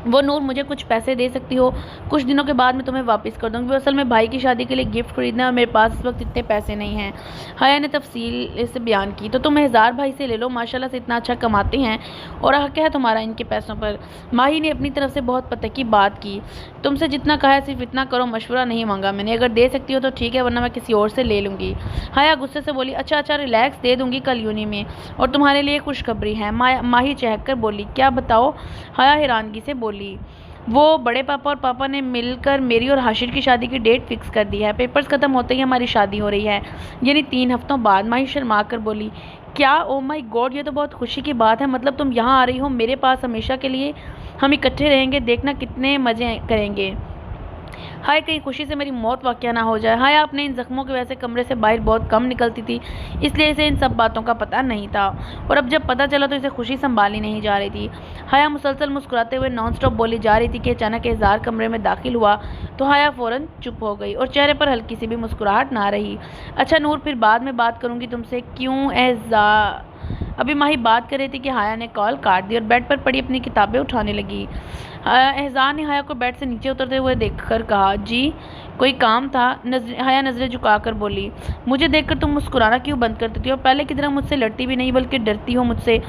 वो नूर मुझे कुछ पैसे दे सकती हो, कुछ दिनों के बाद मैं तुम्हें वापस कर दूंगी। असल में भाई की शादी के लिए गिफ्ट खरीदना और मेरे पास इस वक्त इतने पैसे नहीं हैं। हया ने तफसील से बयान की। तो तुम एहजार भाई से ले लो, माशाल्लाह से इतना अच्छा कमाते हैं और हक है तुम्हारा इनके पैसों पर। माही ने अपनी तरफ से बहुत पते की बात की। तुमसे जितना कहा है सिर्फ इतना करो, मशवरा नहीं मांगा मैंने। अगर दे सकती हो तो ठीक है, वरना मैं किसी और से ले लूँगी। हया गुस्से से बोली, अच्छा अच्छा रिलैक्स, दे दूँगी कल यूनी में। और तुम्हारे लिए खुशखबरी है। माही चहक कर बोली, क्या बताओ? हया हैरानगी से बोली, वो बड़े पापा और पापा ने मिलकर मेरी और हाशिर की शादी की डेट फिक्स कर दी है। पेपर्स ख़त्म होते ही हमारी शादी हो रही है, यानी 3 हफ्तों बाद। माही शर्मा कर बोली, क्या? ओ माय गॉड, ये तो बहुत खुशी की बात है। मतलब तुम यहाँ आ रही हो मेरे पास हमेशा के लिए? हम इकट्ठे रहेंगे, देखना कितने मज़े करेंगे। हाय, कहीं खुशी से मेरी मौत वाक़या ना हो जाए। हाय अपने इन ज़ख्मों की वजह से कमरे से बाहर बहुत कम निकलती थी, इसलिए इसे इन सब बातों का पता नहीं था। और अब जब पता चला तो इसे खुशी संभाली नहीं जा रही थी। हाया मुसलसल मुस्कुराते हुए नॉन स्टॉप बोली जा रही थी कि अचानक एहजार कमरे में दाखिल हुआ तो हाया फ़ौरन चुप हो गई और चेहरे पर हल्की सी भी मुस्कुराहट ना रही। अच्छा नूर, फिर बाद में बात करूँगी तुमसे। क्यों एहजार? अभी माही बात कर रही थी कि हाया ने कॉल काट दी और बेड पर पड़ी अपनी किताबें उठाने लगी। एहसान ने हाया को बेड से नीचे उतरते हुए देखकर कहा, जी कोई काम था? हाया नज़रें झुकाकर बोली, मुझे देखकर तुम मुस्कुराना क्यों बंद कर देती हो? पहले की तरह मुझसे लड़ती भी नहीं बल्कि डरती हो मुझसे।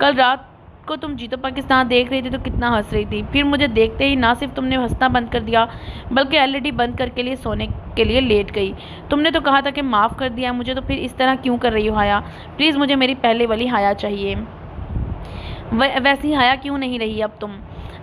कल रात को तुम जीतो पाकिस्तान देख रही थी तो कितना हंस रही थी, फिर मुझे देखते ही ना सिर्फ तुमने हंसना बंद कर दिया बल्कि एलईडी बंद करके लिए सोने के लिए लेट गई। तुमने तो कहा था कि माफ़ कर दिया मुझे, तो फिर इस तरह क्यों कर रही हो हाया? प्लीज़, मुझे मेरी पहले वाली हाया चाहिए। वैसी हाया क्यों नहीं रही अब तुम?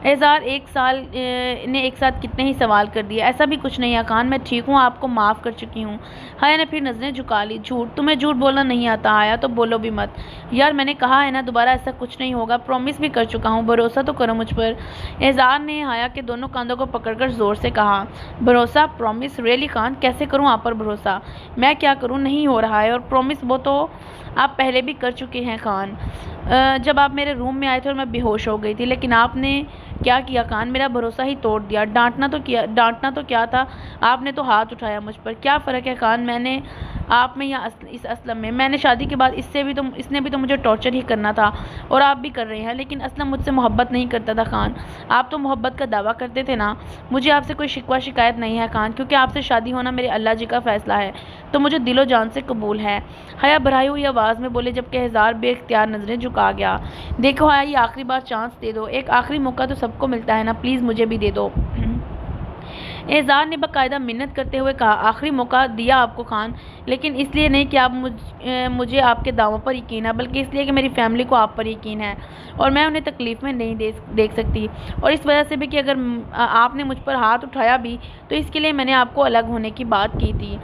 एहजार एक साल ने एक साथ कितने ही सवाल कर दिए। ऐसा भी कुछ नहीं है खान, मैं ठीक हूँ, आपको माफ़ कर चुकी हूँ। हाया ने फिर नज़रें झुका ली। झूठ? तुम्हें झूठ बोलना नहीं आता हाया, तो बोलो भी मत। यार मैंने कहा है ना, दोबारा ऐसा कुछ नहीं होगा, प्रॉमिस भी कर चुका हूँ, भरोसा तो करो मुझ पर। एहजार ने हाया के दोनों कंधों को पकड़कर ज़ोर से कहा, भरोसा? प्रॉमिस? रियली खान, कैसे करूँ आप पर भरोसा? मैं क्या करूँ, नहीं हो रहा है। और प्रॉमिस वो तो आप पहले भी कर चुके हैं खान। जब आप मेरे रूम में आए थे और मैं बेहोश हो गई थी, लेकिन आपने क्या किया खान? मेरा भरोसा ही तोड़ दिया। डांटना तो क्या था, आपने तो हाथ उठाया मुझ पर। क्या फ़र्क है खान, मैंने आप में या इस असलम में? मैंने शादी के बाद इसने भी तो मुझे टॉर्चर ही करना था और आप भी कर रहे हैं, लेकिन असलम मुझसे मोहब्बत नहीं करता था खान। आप तो मोहब्बत का दावा करते थे ना। मुझे आपसे कोई शिकवा शिकायत नहीं है खान, क्योंकि आपसे शादी होना मेरे अल्लाह जी का फ़ैसला है, तो मुझे दिलो जान से कबूल है। हया भराई हुई आवाज़ में बोले, जबकि एहजार बेख्तियार नज़रें झुका गया। देखो हया, ये आखिरी बार चांस दे दो, एक आखिरी मौका तो सबको मिलता है ना, प्लीज़ मुझे भी दे दो। एहजार ने बाकायदा मिन्नत करते हुए कहा, आखिरी मौका दिया आपको खान, लेकिन इसलिए नहीं कि आप मुझे आपके दावों पर यकीन है, बल्कि इसलिए कि मेरी फैमिली को आप पर यकीन है और मैं उन्हें तकलीफ़ में नहीं देख सकती। और इस वजह से भी कि अगर आपने मुझ पर हाथ उठाया भी तो इसके लिए मैंने आपको अलग होने की बात की थी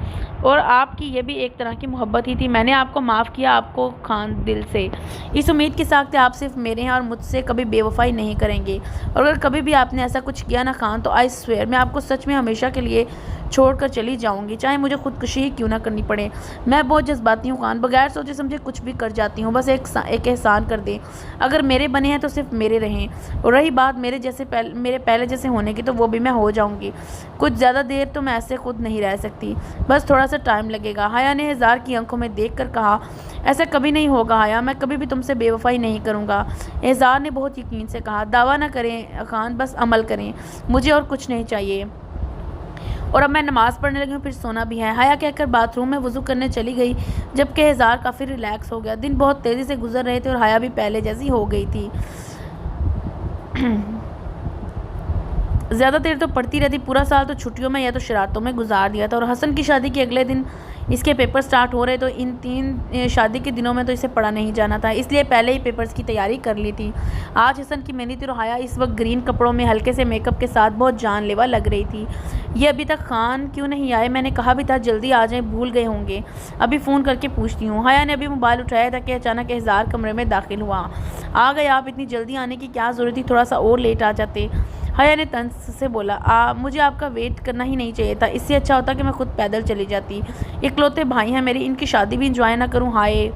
और आपकी ये भी एक तरह की मोहब्बत ही थी। मैंने आपको माफ़ किया, आपको खान, दिल से, इस उम्मीद के साथ कि आप सिर्फ मेरे हैं और मुझसे कभी बेवफाई नहीं करेंगे। और अगर कभी भी आपने ऐसा कुछ किया ना खान, तो आई स्वेयर मैं आपको सच में हमेशा के लिए छोड़कर चली जाऊंगी, चाहे मुझे खुदकुशी ही क्यों ना करनी पड़े। मैं बहुत जज्बाती हूँ खान, बगैर सोचे समझे कुछ भी कर जाती हूँ। बस एक एहसान कर दें, अगर मेरे बने हैं तो सिर्फ मेरे रहें, और रही बात मेरे पहले जैसे होने की, तो वो भी मैं हो जाऊँगी। कुछ ज़्यादा देर तो मैं ऐसे खुद नहीं रह सकती, बस थोड़ा सा टाइम लगेगा। हाया ने एहजार की आंखों में देख कर कहा, ऐसा कभी नहीं होगा हाया, मैं कभी भी तुमसे बेवफाई नहीं करूँगा। एहजार ने बहुत यकीन से कहा, दावा ना करें खान, बस अमल करें, मुझे और कुछ नहीं चाहिए। और अब मैं नमाज़ पढ़ने लगी हूँ, फिर सोना भी है। हाया कहकर बाथरूम में वज़ू करने चली गई, जबकि एहजार काफ़ी रिलैक्स हो गया। दिन बहुत तेज़ी से गुजर रहे थे और हाया भी पहले जैसी हो गई थी। ज़्यादा देर तो पढ़ती रहती, पूरा साल तो छुट्टियों में या तो शरारतों में गुजार दिया था। और हसन की शादी के अगले दिन इसके पेपर स्टार्ट हो रहे, तो इन 3 शादी के दिनों में तो इसे पढ़ा नहीं जाना था, इसलिए पहले ही पेपर्स की तैयारी कर ली थी। आज हसन की मेहंदी थी और हाया इस वक्त ग्रीन कपड़ों में हल्के से मेकअप के साथ बहुत जानलेवा लग रही थी। ये अभी तक खान क्यों नहीं आए? मैंने कहा भी था जल्दी आ जाएं, भूल गए होंगे, अभी फ़ोन करके पूछती हूँ। हाया ने अभी मोबाइल उठाया था कि अचानक एहजार कमरे में दाखिल हुआ। आ गए आप, इतनी जल्दी आने की क्या ज़रूरत थी, थोड़ा सा और लेट आ जाते। हाया ने तंज से बोला, मुझे आपका वेट करना ही नहीं चाहिए था, इससे अच्छा होता कि मैं खुद पैदल चली जाती। इकलौते भाई हैं मेरे, इनकी शादी भी इंजॉय ना करूँ? हाय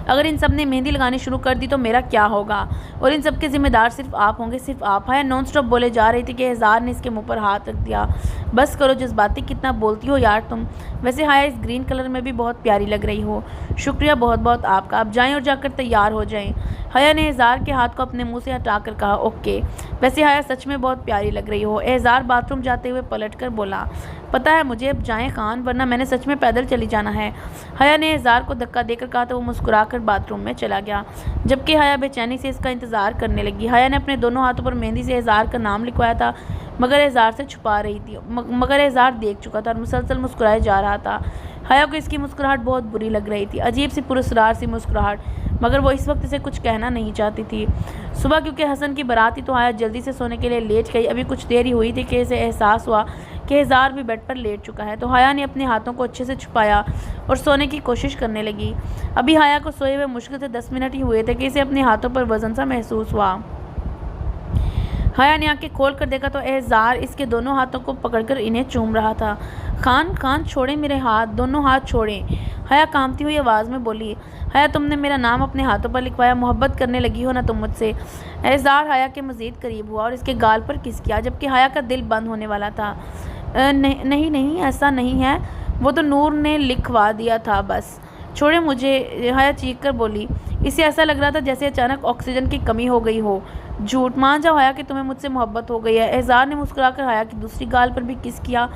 अगर इन सब ने मेहंदी लगानी शुरू कर दी तो मेरा क्या होगा, और इन सब के ज़िम्मेदार सिर्फ आप होंगे, सिर्फ आप। हया नॉन स्टॉप बोले जा रही थी कि एहसार ने इसके मुंह पर हाथ रख दिया। बस करो जज्बाती, कितना बोलती हो यार तुम। वैसे हया इस ग्रीन कलर में भी बहुत प्यारी लग रही हो। शुक्रिया बहुत बहुत आपका। आप जाएं और जाकर तैयार हो जाएं। हया ने एहसार के हाथ को अपने मुंह से हटाकर कहा, ओके। वैसे हया सच में बहुत प्यारी लग रही हो। एहसार बाथरूम जाते हुए पलटकर बोला, पता है मुझे, अब जाएं खान, वरना मैंने सच में पैदल चली जाना है। हया ने एहसार को धक्का देकर कहा तो वो मुस्कुराकर बाथरूम में चला गया, जबकि हया बेचैनी से इसका इंतजार करने लगी। हया ने अपने दोनों हाथों पर मेहंदी से एहसार का नाम लिखवाया था, मगर एहसार से छुपा रही थी। मगर एहसार देख चुका था और मुसलसल मुस्कुराए जा रहा था। हया को इसकी मुस्कुराहट बहुत बुरी लग रही थी, अजीब सी पुरस्कार सी मुस्कुराहट, मगर वो इस वक्त इसे कुछ कहना नहीं चाहती थी। सुबह क्योंकि हसन की बारात थी तो हया जल्दी से सोने के लिए लेट गई। अभी कुछ देर ही हुई थी कि इसे एहसास हुआ कि एहसार भी बेड पर लेट चुका है, तो हया ने अपने हाथों को अच्छे से छुपाया और सोने की कोशिश करने लगी। अभी हया को सोए हुए मुश्किल से 10 मिनट ही हुए थे कि इसे अपने हाथों पर वजन सा महसूस हुआ। हया ने आंखें खोल कर देखा तो एहसार इसके दोनों हाथों को पकड़कर इन्हें चूम रहा था। खान खान छोड़े मेरे हाथ, दोनों हाथ छोड़े, हया कांपती हुई आवाज़ में बोली। हया तुमने मेरा नाम अपने हाथों पर लिखवाया, मोहब्बत करने लगी हो ना तुम मुझसे। एहसार हया के मज़ीद करीब हुआ और इसके गाल पर किस किया, जबकि हया का दिल बंद होने वाला था। नहीं नहीं ऐसा नहीं है, वो तो नूर ने लिखवा दिया था, बस छोड़े मुझे, हया चीख कर बोली। इसे ऐसा लग रहा था जैसे अचानक ऑक्सीजन की कमी हो गई हो। झूठ मान जाओ हया कि तुम्हें मुझसे मोहब्बत हो गई है। एहसार ने मुस्कुराकर हया की दूसरी गाल पर भी किस किया।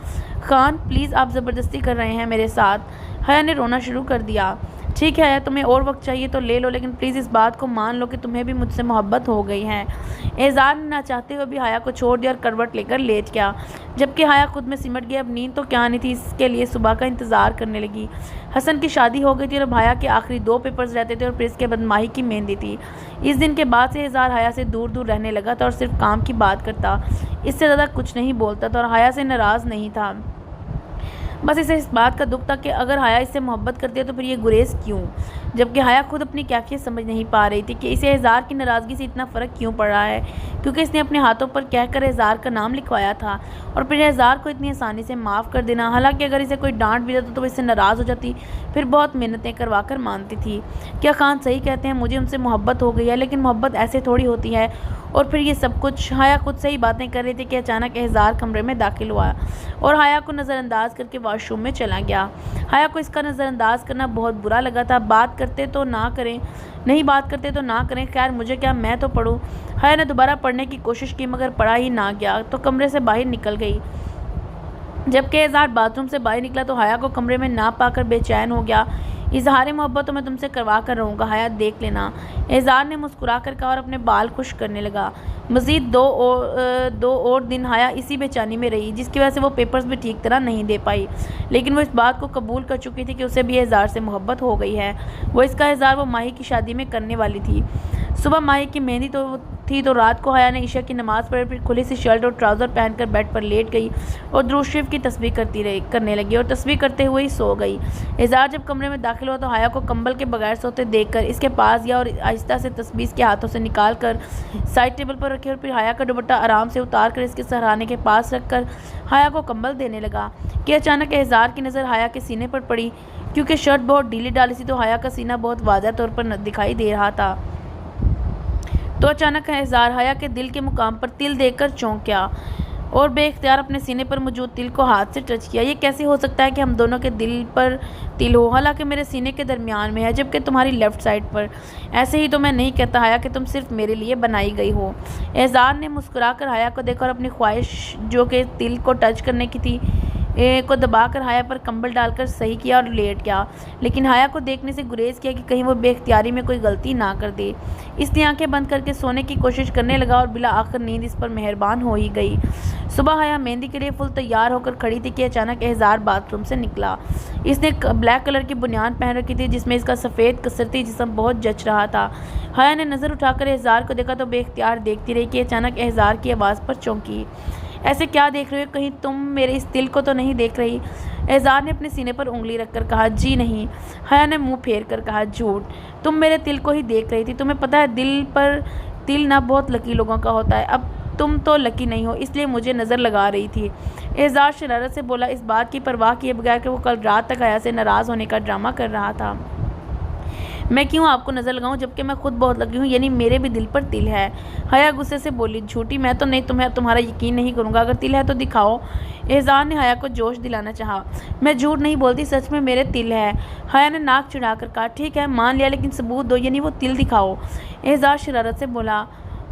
खान प्लीज़, आप ज़बरदस्ती कर रहे हैं मेरे साथ। हया ने रोना शुरू कर दिया। ठीक है, तुम्हें और वक्त चाहिए तो ले लो, लेकिन प्लीज़ इस बात को मान लो कि तुम्हें भी मुझसे मोहब्बत हो गई है। एहसार ने ना चाहते हुए भी हया को छोड़ दिया और करवट लेकर लेट गया, जबकि हया खुद में सिमट गई। अब नींद तो क्या आनी थी, इसके लिए सुबह का इंतज़ार करने लगी। हसन की शादी हो गई थी और अब हया के आखिरी 2 पेपर्स रहते थे और फिर इसके बाद माही की मेहंदी थी। इस दिन के बाद से एहसार हया से दूर दूर रहने लगा था और सिर्फ काम की बात करता, इससे ज़्यादा कुछ नहीं बोलता था और हया से नाराज़ नहीं था। बस इसे इस बात का दुख था कि अगर हया इससे मोहब्बत करती है तो फिर ये गुरेज क्यों, जबकि हया खुद अपनी कैफियत समझ नहीं पा रही थी कि इसे एहसार की नाराज़गी से इतना फ़र्क क्यों पड़ रहा है, क्योंकि इसने अपने हाथों पर कहकर एहसार का नाम लिखवाया था और फिर एहसार को इतनी आसानी से माफ़ कर देना। हालांकि अगर इसे कोई डांट भी देता तो इससे नाराज़ हो जाती, फिर बहुत मेहनतें करवा कर मानती थी। क्या खान सही कहते हैं, मुझे उनसे मोहब्बत हो गई है, लेकिन मोहब्बत ऐसे थोड़ी होती है। और फिर ये सब कुछ हया खुद से ही बातें कर रही थी कि अचानक एहसार कमरे में दाखिल हुआ और हया को नज़रअंदाज करके वॉशरूम में चला गया। हया को इसका नज़रअंदाज करना बहुत बुरा लगा था। बात करते तो ना करें, नहीं बात करते तो ना करें, खैर मुझे क्या, मैं तो पढ़ूं। हया ने दोबारा पढ़ने की कोशिश की मगर पढ़ा ही ना गया तो कमरे से बाहर निकल गई। जबकि एहसार बाथरूम से बाहर निकला तो हया को कमरे में ना पाकर बेचैन हो गया। इजहार मोहब्बत तो मैं तुमसे करवा कर रहूँगा हया, देख लेना, एहसार ने मुस्कुरा कर कहा और अपने बाल खुश करने लगा। मज़ीद दो और दिन हया इसी बेचैनी में रही, जिसकी वजह से वो पेपर्स भी ठीक तरह नहीं दे पाई, लेकिन वो इस बात को कबूल कर चुकी थी कि उसे भी एहसार से मोहब्बत हो गई है। वो इसका एहसार वो माही की शादी में करने वाली थी। सुबह माही की मेहंदी तो रात को हया ने ईशा की नमाज़ पढ़ी, फिर खुली सी शर्ट और ट्राउज़र पहनकर बेड पर लेट गई और दुरूद शरीफ की तस्बीह करने लगी और तस्बीह करते हुए ही सो गई। एहसार जब कमरे में दाखिल हुआ तो हया को कंबल के बगैर सोते देखकर इसके पास गया और आहिस्ता से तस्बीह के हाथों से निकाल कर साइड टेबल पर रखे और फिर हया का दुपट्टा आराम से उतार कर इसके सहराने के पास रखकर हया को कंबल देने लगा कि अचानक एहसार की नज़र हया के सीने पर पड़ी। क्योंकि शर्ट बहुत ढीली डाली थी तो हया का सीना बहुत वाज़ह तौर पर दिखाई दे रहा था। तो अचानक एहसार हया के दिल के मुकाम पर तिल देकर चौंक गया और बेख्तियार अपने सीने पर मौजूद तिल को हाथ से टच किया। ये कैसे हो सकता है कि हम दोनों के दिल पर तिल हो, हालांकि मेरे सीने के दरमियान में है, जबकि तुम्हारी लेफ़्ट साइड पर। ऐसे ही तो मैं नहीं कहता हया कि तुम सिर्फ मेरे लिए बनाई गई हो। एहसार ने मुस्कुराकर हया को देखा और अपनी ख्वाहिश जो कि तिल को टच करने की थी को दबाकर हया पर कंबल डालकर सही किया और लेट गया, लेकिन हया को देखने से गुरेज किया कि कहीं वो बेख्तियारी में कोई गलती ना कर दे। इसलिए आंखें बंद करके सोने की कोशिश करने लगा और बिला आखिर नींद इस पर मेहरबान हो ही गई। सुबह हया मेहंदी के लिए फुल तैयार होकर खड़ी थी कि अचानक एहसार बाथरूम से निकला। इसने ब्लैक कलर की बुनियान पहन रखी थी जिसमें इसका सफ़ेद कसरती जिस्म बहुत जच रहा था। हया ने नज़र उठाकर एहसार को देखा तो बेख्तियार देखती रही कि अचानक एहसार की आवाज़ पर चौंकी। ऐसे क्या देख रहे हो, कहीं तुम मेरे इस तिल को तो नहीं देख रही? एहसार ने अपने सीने पर उंगली रखकर कहा, जी नहीं। हया ने मुंह फेर कर कहा, झूठ, तुम मेरे तिल को ही देख रही थी। तुम्हें पता है दिल पर तिल ना बहुत लकी लोगों का होता है, अब तुम तो लकी नहीं हो इसलिए मुझे नज़र लगा रही थी। एहसार शरारत से बोला, इस बात की परवाह किए बगैर कि वो कल रात तक हया से नाराज़ होने का ड्रामा कर रहा था। मैं क्यों आपको नज़र लगाऊं जबकि मैं खुद बहुत लगी हूँ, यानी मेरे भी दिल पर तिल है। हया गुस्से से बोली, झूठी, मैं तो नहीं तुम्हारा यकीन नहीं करूँगा, अगर तिल है तो दिखाओ। एहसान ने हया को जोश दिलाना चाहा। मैं झूठ नहीं बोलती, सच में मेरे तिल है। हया ने नाक चिढ़ाकर कहा, ठीक है मान लिया, लेकिन सबूत दो, यानी वो तिल दिखाओ। एहसान शरारत से बोला,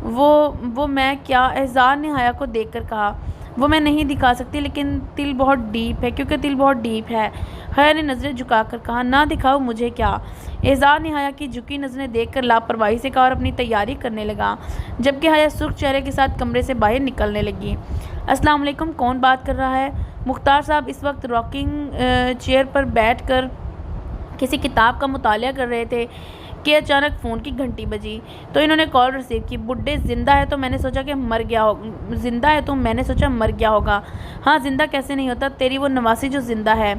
वो मैं क्या? एहसान ने हया को देखकर कहा, वो मैं नहीं दिखा सकती, लेकिन तिल बहुत डीप है, क्योंकि तिल बहुत डीप है। हया ने नज़रें झुकाकर कहा, ना दिखाओ, मुझे क्या? एहसान ने हया की झुकी नज़रें देखकर लापरवाही से कहा और अपनी तैयारी करने लगा, जबकि हया सुर्ख चेहरे के साथ कमरे से बाहर निकलने लगी। अस्सलाम वालेकुम, कौन बात कर रहा है? मुख्तार साहब इस वक्त रॉकिंग चेयर पर बैठकर किसी किताब का मुतालिया कर रहे थे कि अचानक फ़ोन की घंटी बजी, तो इन्होंने कॉल रिसीव की। बुड्ढे ज़िंदा है तो मैंने सोचा कि मर गया हो, ज़िंदा है तो मैंने सोचा मर गया होगा। हाँ, ज़िंदा कैसे नहीं होता, तेरी वो नवासी जो ज़िंदा है।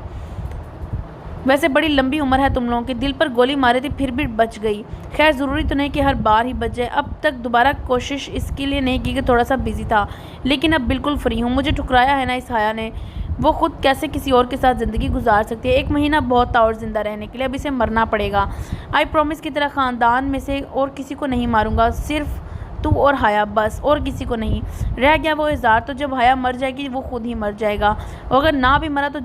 वैसे बड़ी लंबी उम्र है तुम लोगों की, दिल पर गोली मारी थी फिर भी बच गई। खैर ज़रूरी तो नहीं कि हर बार ही बच जाए। अब तक दोबारा कोशिश इसके लिए नहीं की कि थोड़ा सा बिजी था, लेकिन अब बिल्कुल फ्री हूँ। मुझे ठुकराया है ना इस हया ने, वो खुद कैसे किसी और के साथ ज़िंदगी गुजार सकती है। 1 महीना बहुत था और ज़िंदा रहने के लिए, अब इसे मरना पड़ेगा। आई प्रॉमिस की तरह ख़ानदान में से और किसी को नहीं मारूंगा, सिर्फ तू और हया, बस, और किसी को नहीं। रह गया वो एहसार, तो जब हया मर जाएगी वो खुद ही मर जाएगा, और अगर ना भी मरा तो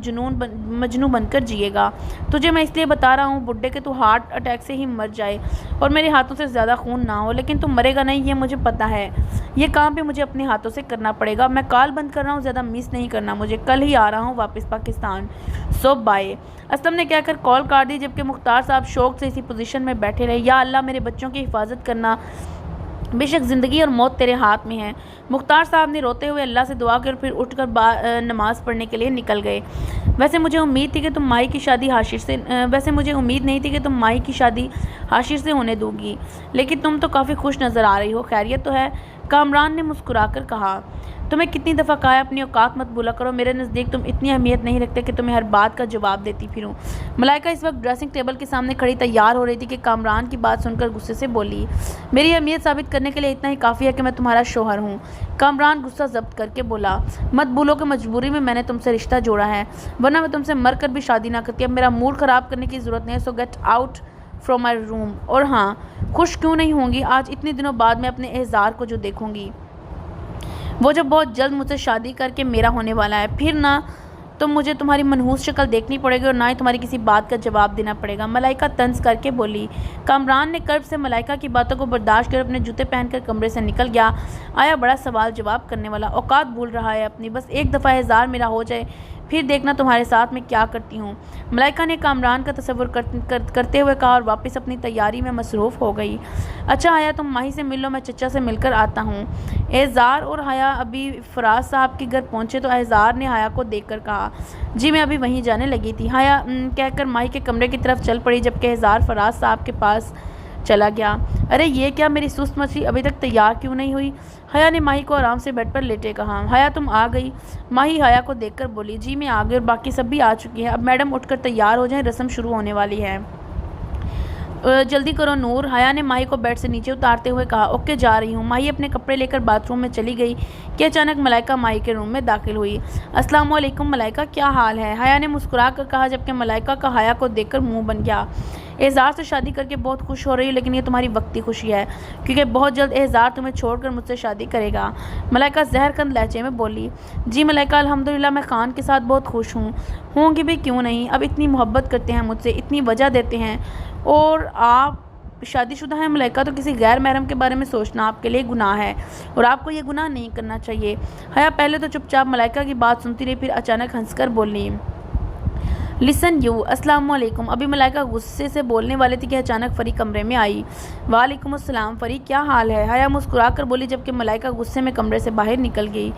मजनू बनकर जिएगा। तुझे मैं इसलिए बता रहा हूँ बुड्ढे कि तू हार्ट अटैक से ही मर जाए और मेरे हाथों से ज़्यादा खून ना हो, लेकिन तू मरेगा नहीं, ये मुझे पता है। ये काम भी मुझे अपने हाथों से करना पड़ेगा। मैं कॉल बंद कर रहा हूँ, ज़्यादा मिस नहीं करना मुझे, कल ही आ रहा हूँ वापस पाकिस्तान, सो बाय। असलम ने कहकर कॉल काट दी, जबकि मुख्तार साहब शौक से इसी पोजीशन में बैठे रहे। या अल्लाह, मेरे बच्चों की हिफाजत करना, बेशक ज़िंदगी और मौत तेरे हाथ में है। मुख्तार साहब ने रोते हुए अल्लाह से दुआ कर फिर उठकर नमाज़ पढ़ने के लिए निकल गए। वैसे मुझे उम्मीद थी कि तुम माही की शादी हाशिर से वैसे मुझे उम्मीद नहीं थी कि तुम माही की शादी हाशिर से होने दोगी, लेकिन तुम तो काफ़ी खुश नज़र आ रही हो, खैरियत तो है? कामरान ने मुस्कुराकर कहा, तुम्हें कितनी दफ़ा कहा है अपनी औकात मत भूला करो, मेरे नज़दीक तुम इतनी अहमियत नहीं रखते कि तुम्हें हर बात का जवाब देती फिरूं। मलाइका इस वक्त ड्रेसिंग टेबल के सामने खड़ी तैयार हो रही थी कि कामरान की बात सुनकर गुस्से से बोली, मेरी अहमियत साबित करने के लिए इतना ही काफ़ी है कि मैं तुम्हारा शौहर हूँ। कामरान गुस्सा जब्त करके बोला, मत भूलो कि मजबूरी में मैंने तुमसे रिश्ता जोड़ा है, वरना मैं तुमसे मर कर भी शादी ना करती। अब मेरा मूड ख़राब करने की ज़रूरत नहीं है, सो get out from my room. और हाँ, खुश क्यों नहीं होंगी, आज इतने दिनों बाद मैं अपने एहसार को जो देखूंगी, वो जो बहुत जल्द मुझसे शादी करके मेरा होने वाला है, फिर ना तो मुझे तुम्हारी मनहूस शक्ल देखनी पड़ेगी और ना ही तुम्हारी किसी बात का जवाब देना पड़ेगा। मलाइका तंज करके बोली। कामरान ने कर्ब से मलाइका की बातों को बर्दाश्त कर अपने जूते पहनकर कमरे से निकल गया। आया बड़ा सवाल जवाब करने वाला, औकात भूल रहा है अपनी, बस एक दफ़ा एहसार मेरा हो जाए, फिर देखना तुम्हारे साथ मैं क्या करती हूँ। मलाइका ने कामरान का तसव्वुर करते हुए कहा और वापस अपनी तैयारी में मसरूफ़ हो गई। अच्छा हया, तुम माही से मिल लो, मैं चचा से मिलकर आता हूँ। एहसार और हया अभी फराज साहब के घर पहुँचे तो एहसार ने हया को देखकर कहा, जी मैं अभी वहीं जाने लगी थी। हया कहकर माही के कमरे की तरफ चल पड़ी, जबकि एहसार फराज साहब के पास चला गया। अरे ये क्या, मेरी सुस्त मछली अभी तक तैयार क्यों नहीं हुई? हया ने माही को आराम से बेड पर लेटे कहा। हया तुम आ गई? माही हया को देखकर बोली, जी मैं आ गई और बाकी सब भी आ चुकी हैं, अब मैडम उठकर तैयार हो जाएं, रस्म शुरू होने वाली है। जल्दी करो नूर, हया ने माही को बेड से नीचे उतारते हुए कहा। ओके जा रही हूँ। माही अपने कपड़े लेकर बाथरूम में चली गई कि अचानक मलाइका माही के रूम में दाखिल हुई। अस्सलाम वालेकुम मलाइका, क्या हाल है? हया ने मुस्कुरा कर कहा, जबकि मलाइका का हया को देखकर मुंह बन गया। एहसार से शादी करके बहुत खुश हो रही है, लेकिन ये तुम्हारी वक्ती खुशी है, क्योंकि बहुत जल्द एहसार तुम्हें छोड़कर मुझसे शादी करेगा। मलाइका जहरकंद लहजे में बोली। जी मलाइका, अल्हम्दुलिल्लाह मैं खान के साथ बहुत खुश हूँ, होंगी भी क्यों नहीं, अब इतनी मोहब्बत करते हैं मुझसे, इतनी वजह देते हैं, और आप शादीशुदा हैं मलाइका, तो किसी गैर महरम के बारे में सोचना आपके लिए गुनाह है और आपको ये गुनाह नहीं करना चाहिए। हया पहले तो चुपचाप मलाइका की बात सुनती रही, फिर अचानक हंसकर बोली, लिसन यू, अस्सलाम वालेकुम। अभी मलाइका गुस्से से बोलने वाली थी कि अचानक फरी कमरे में आई। वालेकुम अस्सलाम फरी, क्या हाल है? हया मुस्कुरा कर बोली, जबकि मलाइका गुस्से में कमरे से बाहर निकल गई।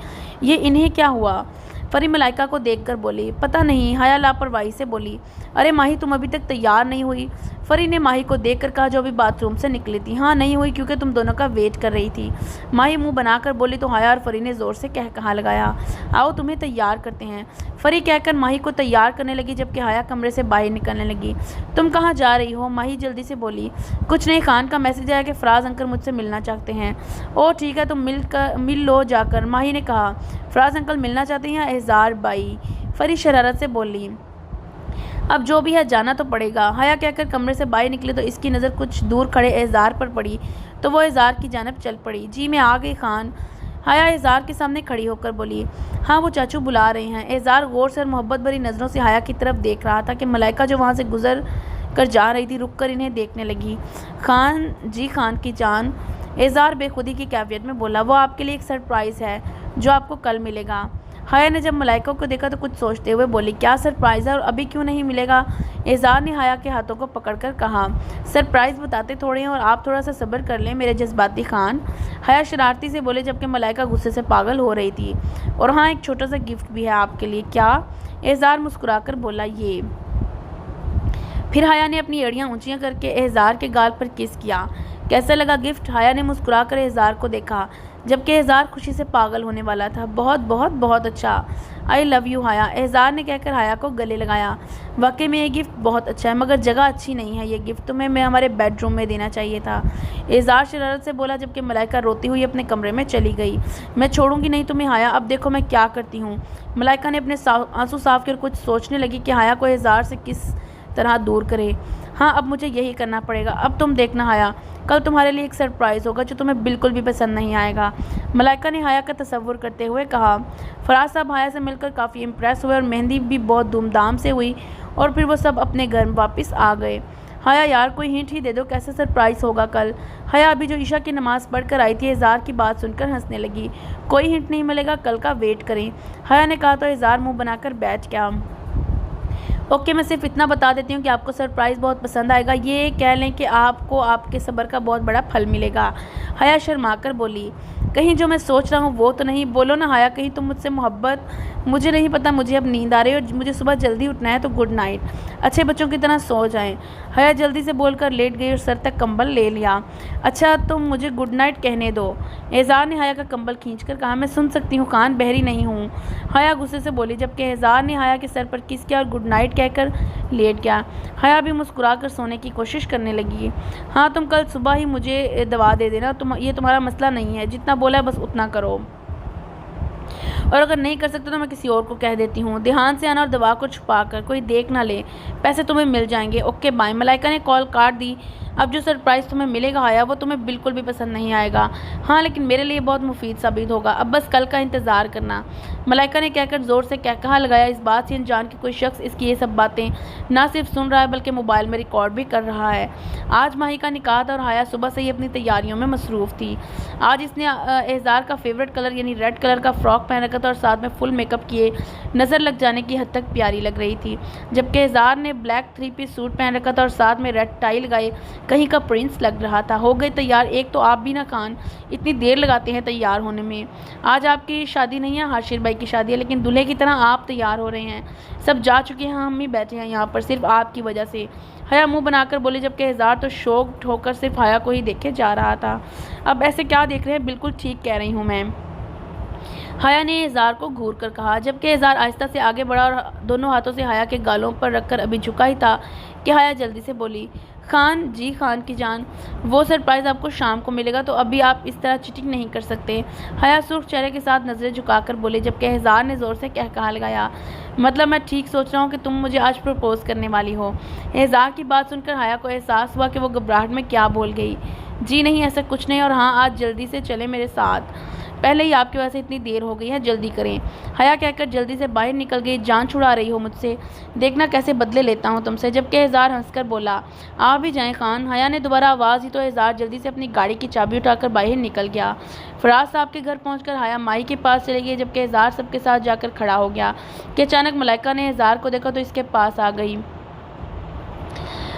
ये इन्हें क्या हुआ? फरी मलाइका को देखकर बोली। पता नहीं, हया लापरवाही से बोली। अरे माही तुम अभी तक तैयार नहीं हुई? फरी ने माही को देखकर कहा, जो अभी बाथरूम से निकली थी। हाँ नहीं हुई, क्योंकि तुम दोनों का वेट कर रही थी। माही मुंह बनाकर बोली तो हया और फरी ने ज़ोर से कहा लगाया, आओ तुम्हें तैयार करते हैं। फरी कहकर माही को तैयार करने लगी, जबकि हया कमरे से बाहर निकलने लगी। तुम कहाँ जा रही हो? माही जल्दी से बोली। कुछ नहीं, खान का मैसेज आया कि फराज अंकल मुझसे मिलना चाहते हैं। ओह ठीक है, तुम मिल लो जाकर, माही ने कहा। फराज अंकल मिलना चाहते हैं या एहसार बाई? फरी शरारत से बोली। अब जो भी है जाना तो पड़ेगा। हया कहकर कमरे से बाहर निकले तो इसकी नज़र कुछ दूर खड़े एजार पर पड़ी तो वो एजार की जानब चल पड़ी। जी मैं आ गई खान। हया एजार के सामने खड़ी होकर बोली। हाँ वो चाचू बुला रहे हैं। एजार गौर से और मोहब्बत भरी नज़रों से हया की तरफ देख रहा था कि मलाइका जो वहाँ से गुजर कर जा रही थी रुक कर इन्हें देखने लगी। खान जी खान की जान, एजार बेखुदी की कैफियत में बोला, वो आपके लिए एक सरप्राइज़ है जो आपको कल मिलेगा। हया ने जब मलाइका को देखा तो कुछ सोचते हुए बोली, क्या सरप्राइज़ है और अभी क्यों नहीं मिलेगा? एजार ने हया के हाथों को पकड़कर कहा, सरप्राइज़ बताते थोड़े हैं और आप थोड़ा सा सब्र कर लें मेरे जज्बाती खान। हया शरारती से बोले जबकि मलाइका गुस्से से पागल हो रही थी। और हाँ एक छोटा सा गिफ्ट भी है आपके लिए। क्या? एजार मुस्कुराकर बोला, ये। फिर हया ने अपनी एड़ियाँ ऊंचियाँ करके एजार के गाल पर किस किया। कैसा लगा गिफ्ट? हया ने मुस्कुराकर एजार को देखा जबकि एजार खुशी से पागल होने वाला था। बहुत बहुत बहुत अच्छा, आई लव यू हया, एजार ने कहकर हया को गले लगाया। वाकई में ये गिफ्ट बहुत अच्छा है मगर जगह अच्छी नहीं है। ये गिफ्ट तुम्हें मैं हमारे बेडरूम में देना चाहिए था, एजार शरारत से बोला जबकि मलाइका रोती हुई अपने कमरे में चली गई। मैं छोड़ूंगी नहीं तुम्हें हया, अब देखो मैं क्या करती हूँ। मलाइका ने अपने आंसू साफ कर कुछ सोचने लगी कि हया को एजार से किस तरह दूर करे। हाँ अब मुझे यही करना पड़ेगा। अब तुम देखना हया, कल तुम्हारे लिए एक सरप्राइज़ होगा जो तुम्हें बिल्कुल भी पसंद नहीं आएगा। मलाइका ने हया का तसव्वुर करते हुए कहा। फराज साहब हया से मिलकर काफ़ी इम्प्रेस हुए और मेहंदी भी बहुत धूमधाम से हुई और फिर वो सब अपने घर वापस आ गए। हया यार कोई हिंट ही दे दो कैसे सरप्राइज़ होगा कल। हया अभी जो ईशा की नमाज़ पढ़कर आई थी एजार की बात सुनकर हंसने लगी। कोई हिंट नहीं मिलेगा, कल का वेट करें, हया ने कहा तो एजार मुँह बनाकर बैठ गया। ओके मैं सिर्फ इतना बता देती हूँ कि आपको सरप्राइज़ बहुत पसंद आएगा। ये कह लें कि आपको आपके सब्र का बहुत बड़ा फल मिलेगा। हया शर्माकर बोली, कहीं जो मैं सोच रहा हूँ वो तो नहीं? बोलो ना हया, कहीं तुम मुझसे मोहब्बत? मुझे नहीं पता, मुझे अब नींद आ रही है और मुझे सुबह जल्दी उठना है तो गुड नाइट, अच्छे बच्चों की तरह सो जाएं। हया जल्दी से बोलकर लेट गई और सर तक कंबल ले लिया। अच्छा तुम मुझे गुड नाइट कहने दो, एजार ने हया का कंबल खींचकर कहा। मैं सुन सकती हूँ खान, बहरी नहीं हूँ, हया गुस्से से बोली जबकि एजार ने हया के सर पर किस किया और गुड नाइट कहकर लेट गया। हया भी मुस्कुराकर सोने की कोशिश करने लगी। हाँ तुम कल सुबह ही मुझे दवा दे देना, ये तुम्हारा मसला नहीं है, जितना बोला है बस उतना करो और अगर नहीं कर सकते तो मैं किसी और को कह देती हूँ। ध्यान से आना और दवा को छुपा कर, कोई देख ना ले, पैसे तुम्हें मिल जाएंगे। Okay bye. मलाइका ने कॉल काट दी। अब जो सरप्राइज़ तुम्हें मिलेगा हया वो तुम्हें बिल्कुल भी पसंद नहीं आएगा। हाँ लेकिन मेरे लिए बहुत मुफीद साबित होगा, अब बस कल का इंतज़ार करना, मलाइका ने कहकर ज़ोर से कहा लगाया, इस बात से अनजान कि कोई शख्स इसकी ये सब बातें ना सिर्फ सुन रहा है बल्कि मोबाइल में रिकॉर्ड भी कर रहा है। आज माही का निकाह था और हया सुबह से ही अपनी तैयारियों में मसरूफ़ थी। आज इसने एजार का फेवरेट कलर यानी रेड कलर का फ़्रॉक पहन रखा था और साथ में फुल मेकअप किए नज़र लग जाने की हद तक प्यारी लग रही थी, जबकि एजार ने ब्लैक 3 पीस सूट पहन रखा था और साथ में रेड टाई लगाए कहीं का प्रिंस लग रहा था। हो गए तैयार? एक तो आप भी ना खान, इतनी देर लगाते हैं तैयार होने में। आज आपकी शादी नहीं है, हाशिर भाई की शादी है, लेकिन दूल्हे की तरह आप तैयार हो रहे हैं। सब जा चुके हैं, हम ही बैठे हैं यहाँ पर सिर्फ आपकी वजह से, हया मुंह बनाकर बोली जबकि एजार तो शौक होकर सिर्फ हया को ही देखे जा रहा था। अब ऐसे क्या देख रहे हैं, बिल्कुल ठीक कह रही हूँ मैं, हया ने एजार को घूर कर कहा जबकि एजार आहिस्ता से आगे बढ़ा और दोनों हाथों से हया के गालों पर रखकर अभी झुका ही था कि हया जल्दी से बोली, खान जी खान की जान, वो सरप्राइज़ आपको शाम को मिलेगा तो अभी आप इस तरह चीटिंग नहीं कर सकते। हया सुर्ख चेहरे के साथ नज़रें झुकाकर बोले जबकि एजार ने ज़ोर से कहा लगाया, मतलब मैं ठीक सोच रहा हूँ कि तुम मुझे आज प्रपोज़ करने वाली हो। एजार की बात सुनकर हया को एहसास हुआ कि वो घबराहट में क्या बोल गई। जी नहीं ऐसा कुछ नहीं, और हाँ आज जल्दी से चले मेरे साथ, पहले ही आपकी वजह से इतनी देर हो गई है, जल्दी करें, हया कहकर जल्दी से बाहर निकल गई। जान छुड़ा रही हो मुझसे, देखना कैसे बदले लेता हूँ तुमसे, जबकि एजार हंसकर बोला, आप भी जाएं खान। हया ने दोबारा आवाज़ दी तो एजार जल्दी से अपनी गाड़ी की चाबी उठाकर बाहर निकल गया। फराज साहब के घर पहुंचकर हया माई के पास चली गई जबकि एजार सबके साथ जाकर खड़ा हो गया कि अचानक मलाइका ने एजार को देखा तो इसके पास आ गई।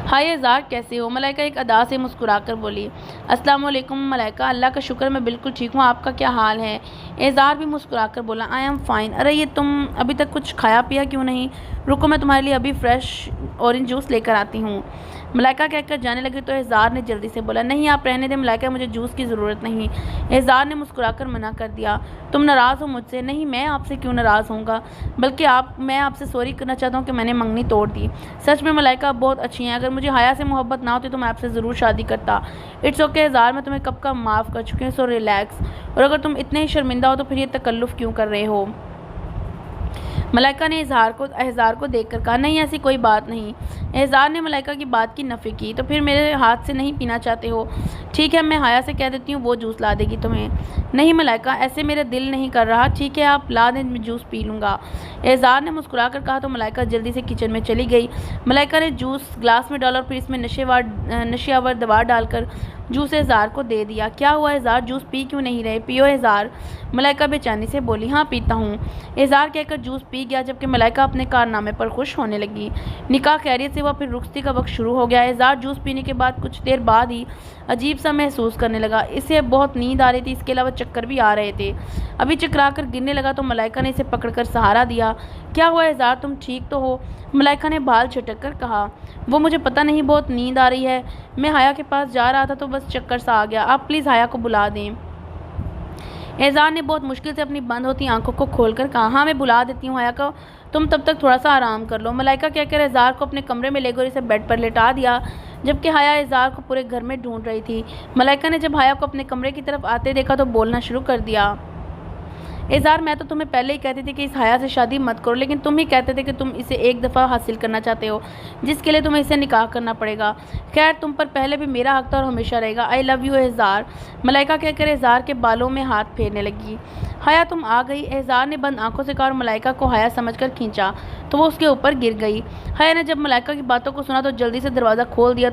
हाय एजार कैसे हो? मलाइका एक अदा से मुस्कुराकर बोली। अस्सलाम वालेकुम मलाइका, अल्लाह का शुक्र मैं बिल्कुल ठीक हूँ, आपका क्या हाल है? एजार भी मुस्कुराकर बोला, आई एम फाइन। अरे ये तुम अभी तक कुछ खाया पिया क्यों नहीं? रुको मैं तुम्हारे लिए अभी फ्रेश ऑरेंज जूस लेकर आती हूँ। मलाइका कहकर जाने लगी तो एजार ने जल्दी से बोला, नहीं आप रहने दें मलाइका, मुझे जूस की ज़रूरत नहीं। एजार ने मुस्कुराकर मना कर दिया। तुम नाराज़ हो मुझसे? नहीं मैं आपसे क्यों नाराज़ होऊंगा, बल्कि मैं आपसे सॉरी करना चाहता हूँ कि मैंने मंगनी तोड़ दी। सच में मलाइका आप बहुत अच्छी हैं, अगर मुझे हया से मोहब्बत ना होती तो मैं आपसे ज़रूर शादी करता। इट्स ओके एजार, मैं तुम्हें कब का माफ़ कर चुकी हूँ, सो रिलैक्स। और अगर तुम इतने ही शर्मिंदा हो तो फिर ये तकल्लुफ़ क्यों कर रहे हो? मलाइका ने एहज़ार को देखकर कहा, नहीं ऐसी कोई बात नहीं। एहज़ार ने मलाइका की बात की नफ़ी की, तो फिर मेरे हाथ से नहीं पीना चाहते हो? ठीक है, मैं हाया से कह देती हूँ, वो जूस ला देगी तुम्हें। नहीं मलाइका, ऐसे मेरा दिल नहीं कर रहा। ठीक है, आप ला दें, मैं जूस पी लूँगा। एहज़ार ने मुस्कुरा कर कहा, तो मलाइका जल्दी से किचन में चली गई। मलाइका ने जूस ग्लास में डाला और फिर इसमें नशेवर दवा डालकर जूस एहज़ार को दे दिया। क्या हुआ एहज़ार, जूस पी क्यों नहीं रहे? पियो एहज़ार, मलाइका बेचैनी से बोली। हाँ पीता हूँ, एहज़ार कहकर जूस पी गया, जबकि मलाइका अपने कारनामे पर खुश होने लगी। निकाह खैरियत से हुआ, फिर रुखसती का वक्त शुरू हो गया। एहज़ार जूस पीने के बाद कुछ देर बाद ही अजीब सा महसूस करने लगा। इसे बहुत नींद आ रही थी, इसके अलावा चक्कर भी आ रहे थे। अभी चकरा कर गिरने लगा तो मलाइका ने इसे पकड़कर सहारा दिया। क्या हुआ एहज़ार, तुम ठीक तो हो? मलाइका ने बाल झटक कर कहा। वो मुझे पता नहीं, बहुत नींद आ रही है। मैं हाया के पास जा रहा था तो बस चक्कर सा आ गया। आप प्लीज़ हाया को बुला दें। एहज़ार ने बहुत मुश्किल से अपनी बंद होती आंखों को खोलकर कहा, हाँ मैं बुला देती हूँ हाया को, तुम तब तक थोड़ा सा आराम कर लो। मलाइका कहकर एहज़ार को अपने कमरे में ले गई और इसे बेड पर लेटा दिया, जबकि हाया एहज़ार को पूरे घर में ढूंढ रही थी। मलाइका ने जब हाया को अपने कमरे की तरफ आते देखा तो बोलना शुरू कर दिया। एहज़ार, मैं तो तुम्हें पहले ही कहती थी कि इस हाया से शादी मत करो, लेकिन तुम ही कहते थे कि तुम इसे एक दफ़ा हासिल करना चाहते हो, जिसके लिए तुम्हें इसे निकाह करना पड़ेगा। खैर, तुम पर पहले भी मेरा हक था और हमेशा रहेगा। आई लव यू एहज़ार, मलाइका कहकर एहज़ार के बालों में हाथ फेरने लगी। हाया तुम आ गई, एहज़ार ने बंद आंखों से कहा और मलाइका को हाया समझकर खींचा तो वो उसके ऊपर गिर गई। हाया ने जब मलाइका की बातों को सुना तो जल्दी से दरवाज़ा खोल दिया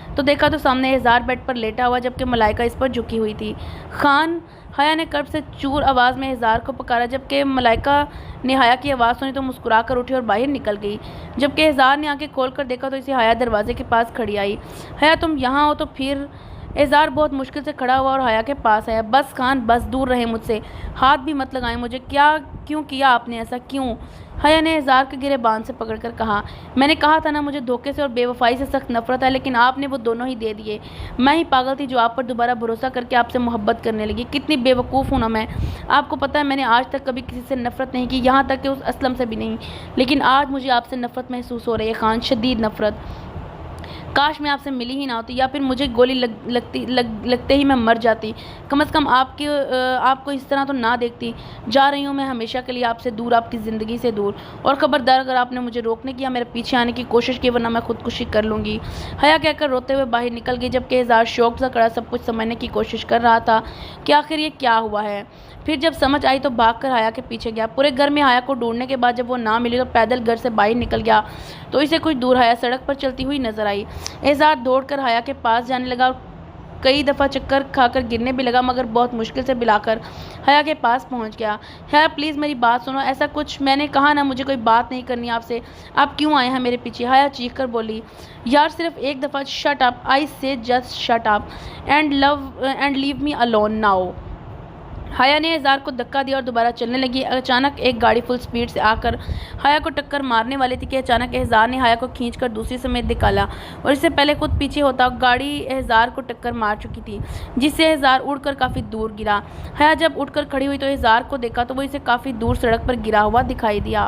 तो देखा तो सामने एहज़ार बेड पर लेटा हुआ, जबकि मलाइका इस पर झुकी हुई थी। खान, हाया ने कर्ब से चूर आवाज़ में एहज़ार को पुकारा, जबकि मलाइका ने हाया की आवाज़ सुनी तो मुस्कुरा कर उठी और बाहर निकल गई। जबकि एहज़ार ने आंखें खोल कर देखा तो इसे हाया दरवाजे के पास खड़ी आई। हाया तुम यहाँ हो? तो फिर एहज़ार बहुत मुश्किल से खड़ा हुआ और हाया के पास आया। बस खान, बस दूर रहे मुझसे, हाथ भी मत लगाएं मुझे। क्यों किया आपने ऐसा, क्यों? हाया ने एहज़ार के गिरे बांध से पकड़कर कहा, मैंने कहा था ना, मुझे धोखे से और बेवफाई से सख्त नफरत है, लेकिन आपने वो दोनों ही दे दिए। मैं ही पागल थी जो आप पर दोबारा भरोसा करके आपसे मोहब्बत करने लगी। कितनी बेवकूफ़ हूँ ना मैं। आपको पता है मैंने आज तक कभी किसी से नफरत नहीं की, यहाँ तक कि उस असलम से भी नहीं, लेकिन आज मुझे आपसे नफरत महसूस हो रही है खान, शदीद नफरत। काश मैं आपसे मिली ही ना होती, या फिर मुझे गोली लगते ही मैं मर जाती। कम से कम आपको इस तरह तो ना देखती। जा रही हूँ मैं हमेशा के लिए आपसे दूर, आपकी ज़िंदगी से दूर। और ख़बरदार अगर आपने मुझे रोकने की या मेरे पीछे आने की कोशिश की, वरना मैं खुदकुशी कर लूँगी। हया कहकर रोते हुए बाहर निकल गई, जबकि एहज़ार शौक सा खड़ा सब कुछ समझने की कोशिश कर रहा था कि आखिर ये क्या हुआ है। फिर जब समझ आई तो भागकर हाया के पीछे गया। पूरे घर में हाया को ढूंढने के बाद जब वो ना मिली तो पैदल घर से बाहर निकल गया तो इसे कुछ दूर हाया सड़क पर चलती हुई नजर आई। एहज़ार दौड़कर हाया के पास जाने लगा और कई दफ़ा चक्कर खाकर गिरने भी लगा, मगर बहुत मुश्किल से बिलाकर हाया के पास पहुंच गया। हाया प्लीज़ मेरी बात सुनो, ऐसा कुछ मैंने कहा ना, मुझे कोई बात नहीं करनी आपसे, आप क्यों आए हैं मेरे पीछे? हाया चीख कर बोली, यार सिर्फ एक दफ़ा शट अप, आई से just shut up and leave me alone now. हाया ने एहज़ार को धक्का दिया और दोबारा चलने लगी। अचानक एक गाड़ी फुल स्पीड से आकर हाया को टक्कर मारने वाली थी कि अचानक एहज़ार ने हाया को खींचकर दूसरी समेत निकाला और इससे पहले खुद पीछे होता गाड़ी एहज़ार को टक्कर मार चुकी थी, जिससे एहज़ार उड़कर काफ़ी दूर गिरा। हाया जब उठकर खड़ी हुई तो एहज़ार को देखा तो वो इसे काफ़ी दूर सड़क पर गिरा हुआ दिखाई दिया।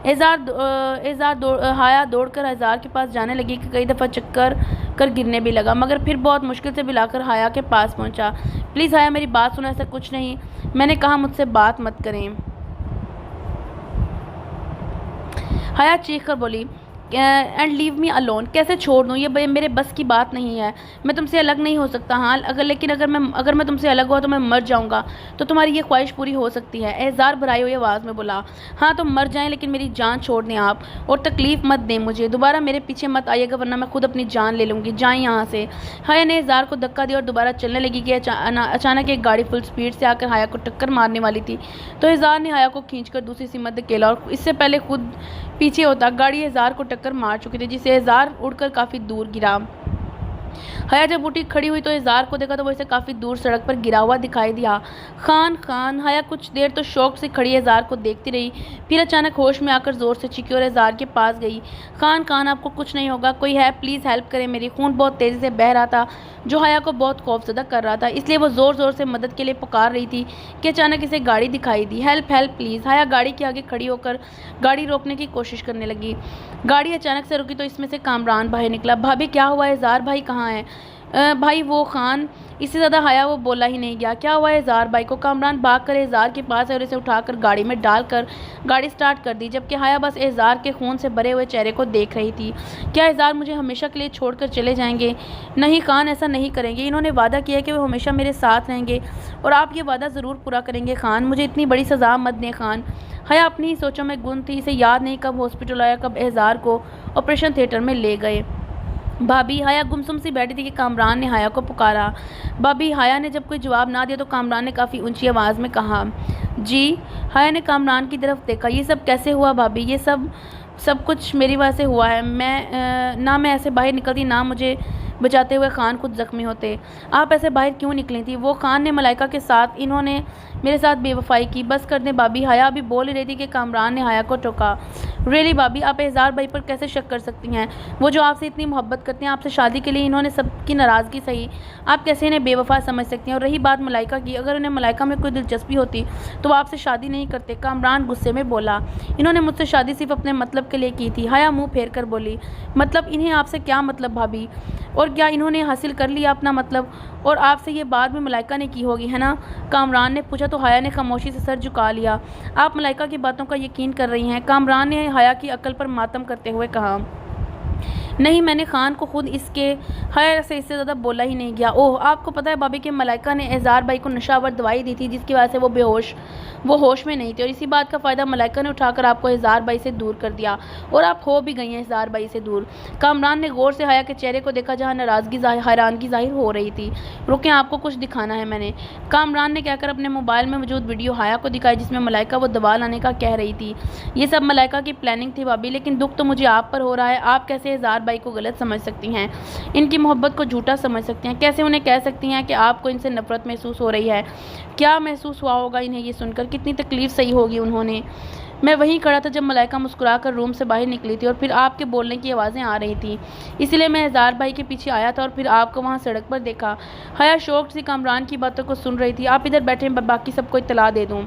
हाया दौड़कर एहज़ार के पास जाने लगी कि कई दफ़ा चक्कर कर गिरने भी लगा, मगर फिर बहुत मुश्किल से मिलाकर हाया के पास पहुंचा। प्लीज़ हाया मेरी बात सुनो, ऐसा कुछ नहीं, मैंने कहा मुझसे बात मत करें। हाया चीख कर बोली, एंड लीव मी अलोन, कैसे छोड़ दूँ, ये मेरे बस की बात नहीं है, मैं तुमसे अलग नहीं हो सकता। हाँ अगर मैं तुमसे अलग हुआ तो मैं मर जाऊँगा, तो तुम्हारी ये ख्वाहिश पूरी हो सकती है। एहज़ार भराई हुई आवाज़ में बोला, हाँ तुम मर जाएं, लेकिन मेरी जान छोड़ दें आप, और तकलीफ़ मत दें मुझे, दोबारा मेरे पीछे मत आइएगा वरना मैं खुद अपनी जान ले लूँगी, जाएँ यहाँ से। हाया ने एहज़ार को धक्का दिया और दोबारा चलने लगी कि अचानक एक गाड़ी फुल स्पीड से आकर हाया को टक्कर मारने वाली थी, तो एहज़ार ने हाया को खींचकर दूसरी सीमत धकेला और इससे पहले खुद पीछे होता गाड़ी एहज़ार को टक्कर मार चुकी थी, जिससे एहज़ार उड़कर काफ़ी दूर गिरा। हाया जब उठी खड़ी हुई तो एहज़ार को देखा तो वो इसे काफ़ी दूर सड़क पर गिरा हुआ दिखाई दिया। खान, हाया कुछ देर तो शौक से खड़ी एहज़ार को देखती रही, फिर अचानक होश में आकर ज़ोर से चीखी और एहज़ार के पास गई। खान आपको कुछ नहीं होगा, कोई है, प्लीज़ हेल्प करें मेरी। खून बहुत तेज़ी से बह रहा था जो हाया को बहुत खौफजदा कर रहा था, इसलिए वो ज़ोर ज़ोर से मदद के लिए पुकार रही थी कि अचानक इसे गाड़ी दिखाई दी। Help please. हाया गाड़ी के आगे खड़ी होकर गाड़ी रोकने की कोशिश करने लगी। गाड़ी अचानक से रुकी तो इसमें से कामरान बाहर निकला। भाभी क्या हुआ, एहज़ार भाई कहाँ हैं? भाई वो खान, इससे ज़्यादा हया वो बोला ही नहीं गया। क्या हुआ एजार भाई को? कामरान भाग कर एजार के पास और इसे उठाकर गाड़ी में डालकर गाड़ी स्टार्ट कर दी, जबकि हया बस एजार के खून से भरे हुए चेहरे को देख रही थी। क्या एजार मुझे हमेशा के लिए छोड़कर चले जाएंगे? नहीं खान, ऐसा नहीं करेंगे। इन्होंने वादा किया कि वो हमेशा मेरे साथ रहेंगे और आप ये वादा ज़रूर पूरा करेंगे खान। मुझे इतनी बड़ी सज़ा मत दें खान। हया अपनी ही सोचों में गुम थी। इसे याद नहीं कब हॉस्पिटल आया, कब एजार को ऑपरेशन थिएटर में ले गए। भाभी, हया गुमसुम सी बैठी थी कि कामरान ने हया को पुकारा। भाभी, हया ने जब कोई जवाब ना दिया तो कामरान ने काफ़ी ऊंची आवाज़ में कहा, जी। हया ने कामरान की तरफ देखा। ये सब कैसे हुआ भाभी? ये सब कुछ मेरी वजह से हुआ है। मैं ऐसे बाहर निकलती, ना मुझे बचाते हुए खान खुद ज़ख्मी होते। आप ऐसे बाहर क्यों निकली थी? वो खान ने मलाइका के साथ, इन्होंने मेरे साथ बेवफाई की। बस कर दें भाभी। हया अभी बोल ही रही थी कि कामरान ने हया को टोका। रियली भाभी, आप एजार भाई पर कैसे शक कर सकती हैं? वो जो आपसे इतनी मोहब्बत करते हैं, आपसे शादी के लिए इन्होंने सबकी नाराज़गी सही, आप कैसे इन्हें बेवफा समझ सकती हैं? और रही बात मलाइका की, अगर उन्हें मलाइका में कोई दिलचस्पी होती तो वो आपसे शादी नहीं करते। कामरान गुस्से में बोला। इन्होंने मुझसे शादी सिर्फ अपने मतलब के लिए की थी। हया मुँह फेर कर बोली। मतलब? इन्हें आपसे क्या मतलब भाभी? और क्या इन्होंने हासिल कर लिया अपना मतलब? और आपसे ये बात भी मलाइका ने की होगी, है ना? कामरान ने पूछा तो हया ने खामोशी से सर झुका लिया। आप मलाइका की बातों का यकीन कर रही हैं? कामरान ने हया की अक्ल पर मातम करते हुए कहा। नहीं, मैंने खान को खुद हया से इससे ज़्यादा बोला ही नहीं गया। ओह, आपको पता है भाभी कि मलाइका ने एजार भाई को नशावर दवाई दी थी जिसकी वजह से वो होश में नहीं थे, और इसी बात का फ़ायदा मलाइका ने उठाकर आपको एजार भाई से दूर कर दिया और आप हो भी गई हैं एजार भाई से दूर। कामरान ने गौर से हया के चेहरे को देखा जहाँ नाराज़गी हैरानगी जाहिर हो रही थी। रुकें, आपको कुछ दिखाना है मैंने। कामरान ने कहकर अपने मोबाइल में मौजूद वीडियो हया को दिखाई जिसमें मलाइका वो दवा लाने का कह रही थी। ये सब मलाइका की प्लानिंग थी भाभी, लेकिन दुख तो मुझे आप पर हो रहा है। आप कैसे एजार भाई को गलत समझ सकती हैं, इनकी मोहब्बत को झूठा समझ सकती हैं? कैसे उन्हें कह सकती हैं कि आपको इनसे नफरत महसूस हो रही है? क्या महसूस हुआ होगा इन्हें ये सुनकर? कितनी तकलीफ सही होगी उन्होंने। मैं वहीं खड़ा था जब मलाइका मुस्कुराकर रूम से बाहर निकली थी और फिर आपके बोलने की आवाज़ें आ रही थी, इसलिए मैं एजार भाई के पीछे आया था और फिर आपको वहाँ सड़क पर देखा। हया शौक से कामरान की बातों को सुन रही थी। आप इधर बैठे, बाकी सबको इत्तला दे दूँ।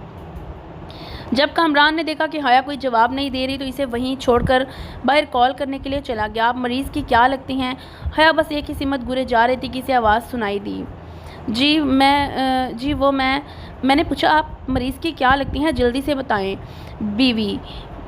जब कामरान ने देखा कि हया कोई जवाब नहीं दे रही तो इसे वहीं छोड़कर बाहर कॉल करने के लिए चला गया। आप मरीज़ की क्या लगती हैं? हया बस एक ही सिमत घूरे जा रही थी कि इसे आवाज़ सुनाई दी। मैंने पूछा, आप मरीज़ की क्या लगती हैं, जल्दी से बताएं। बीवी,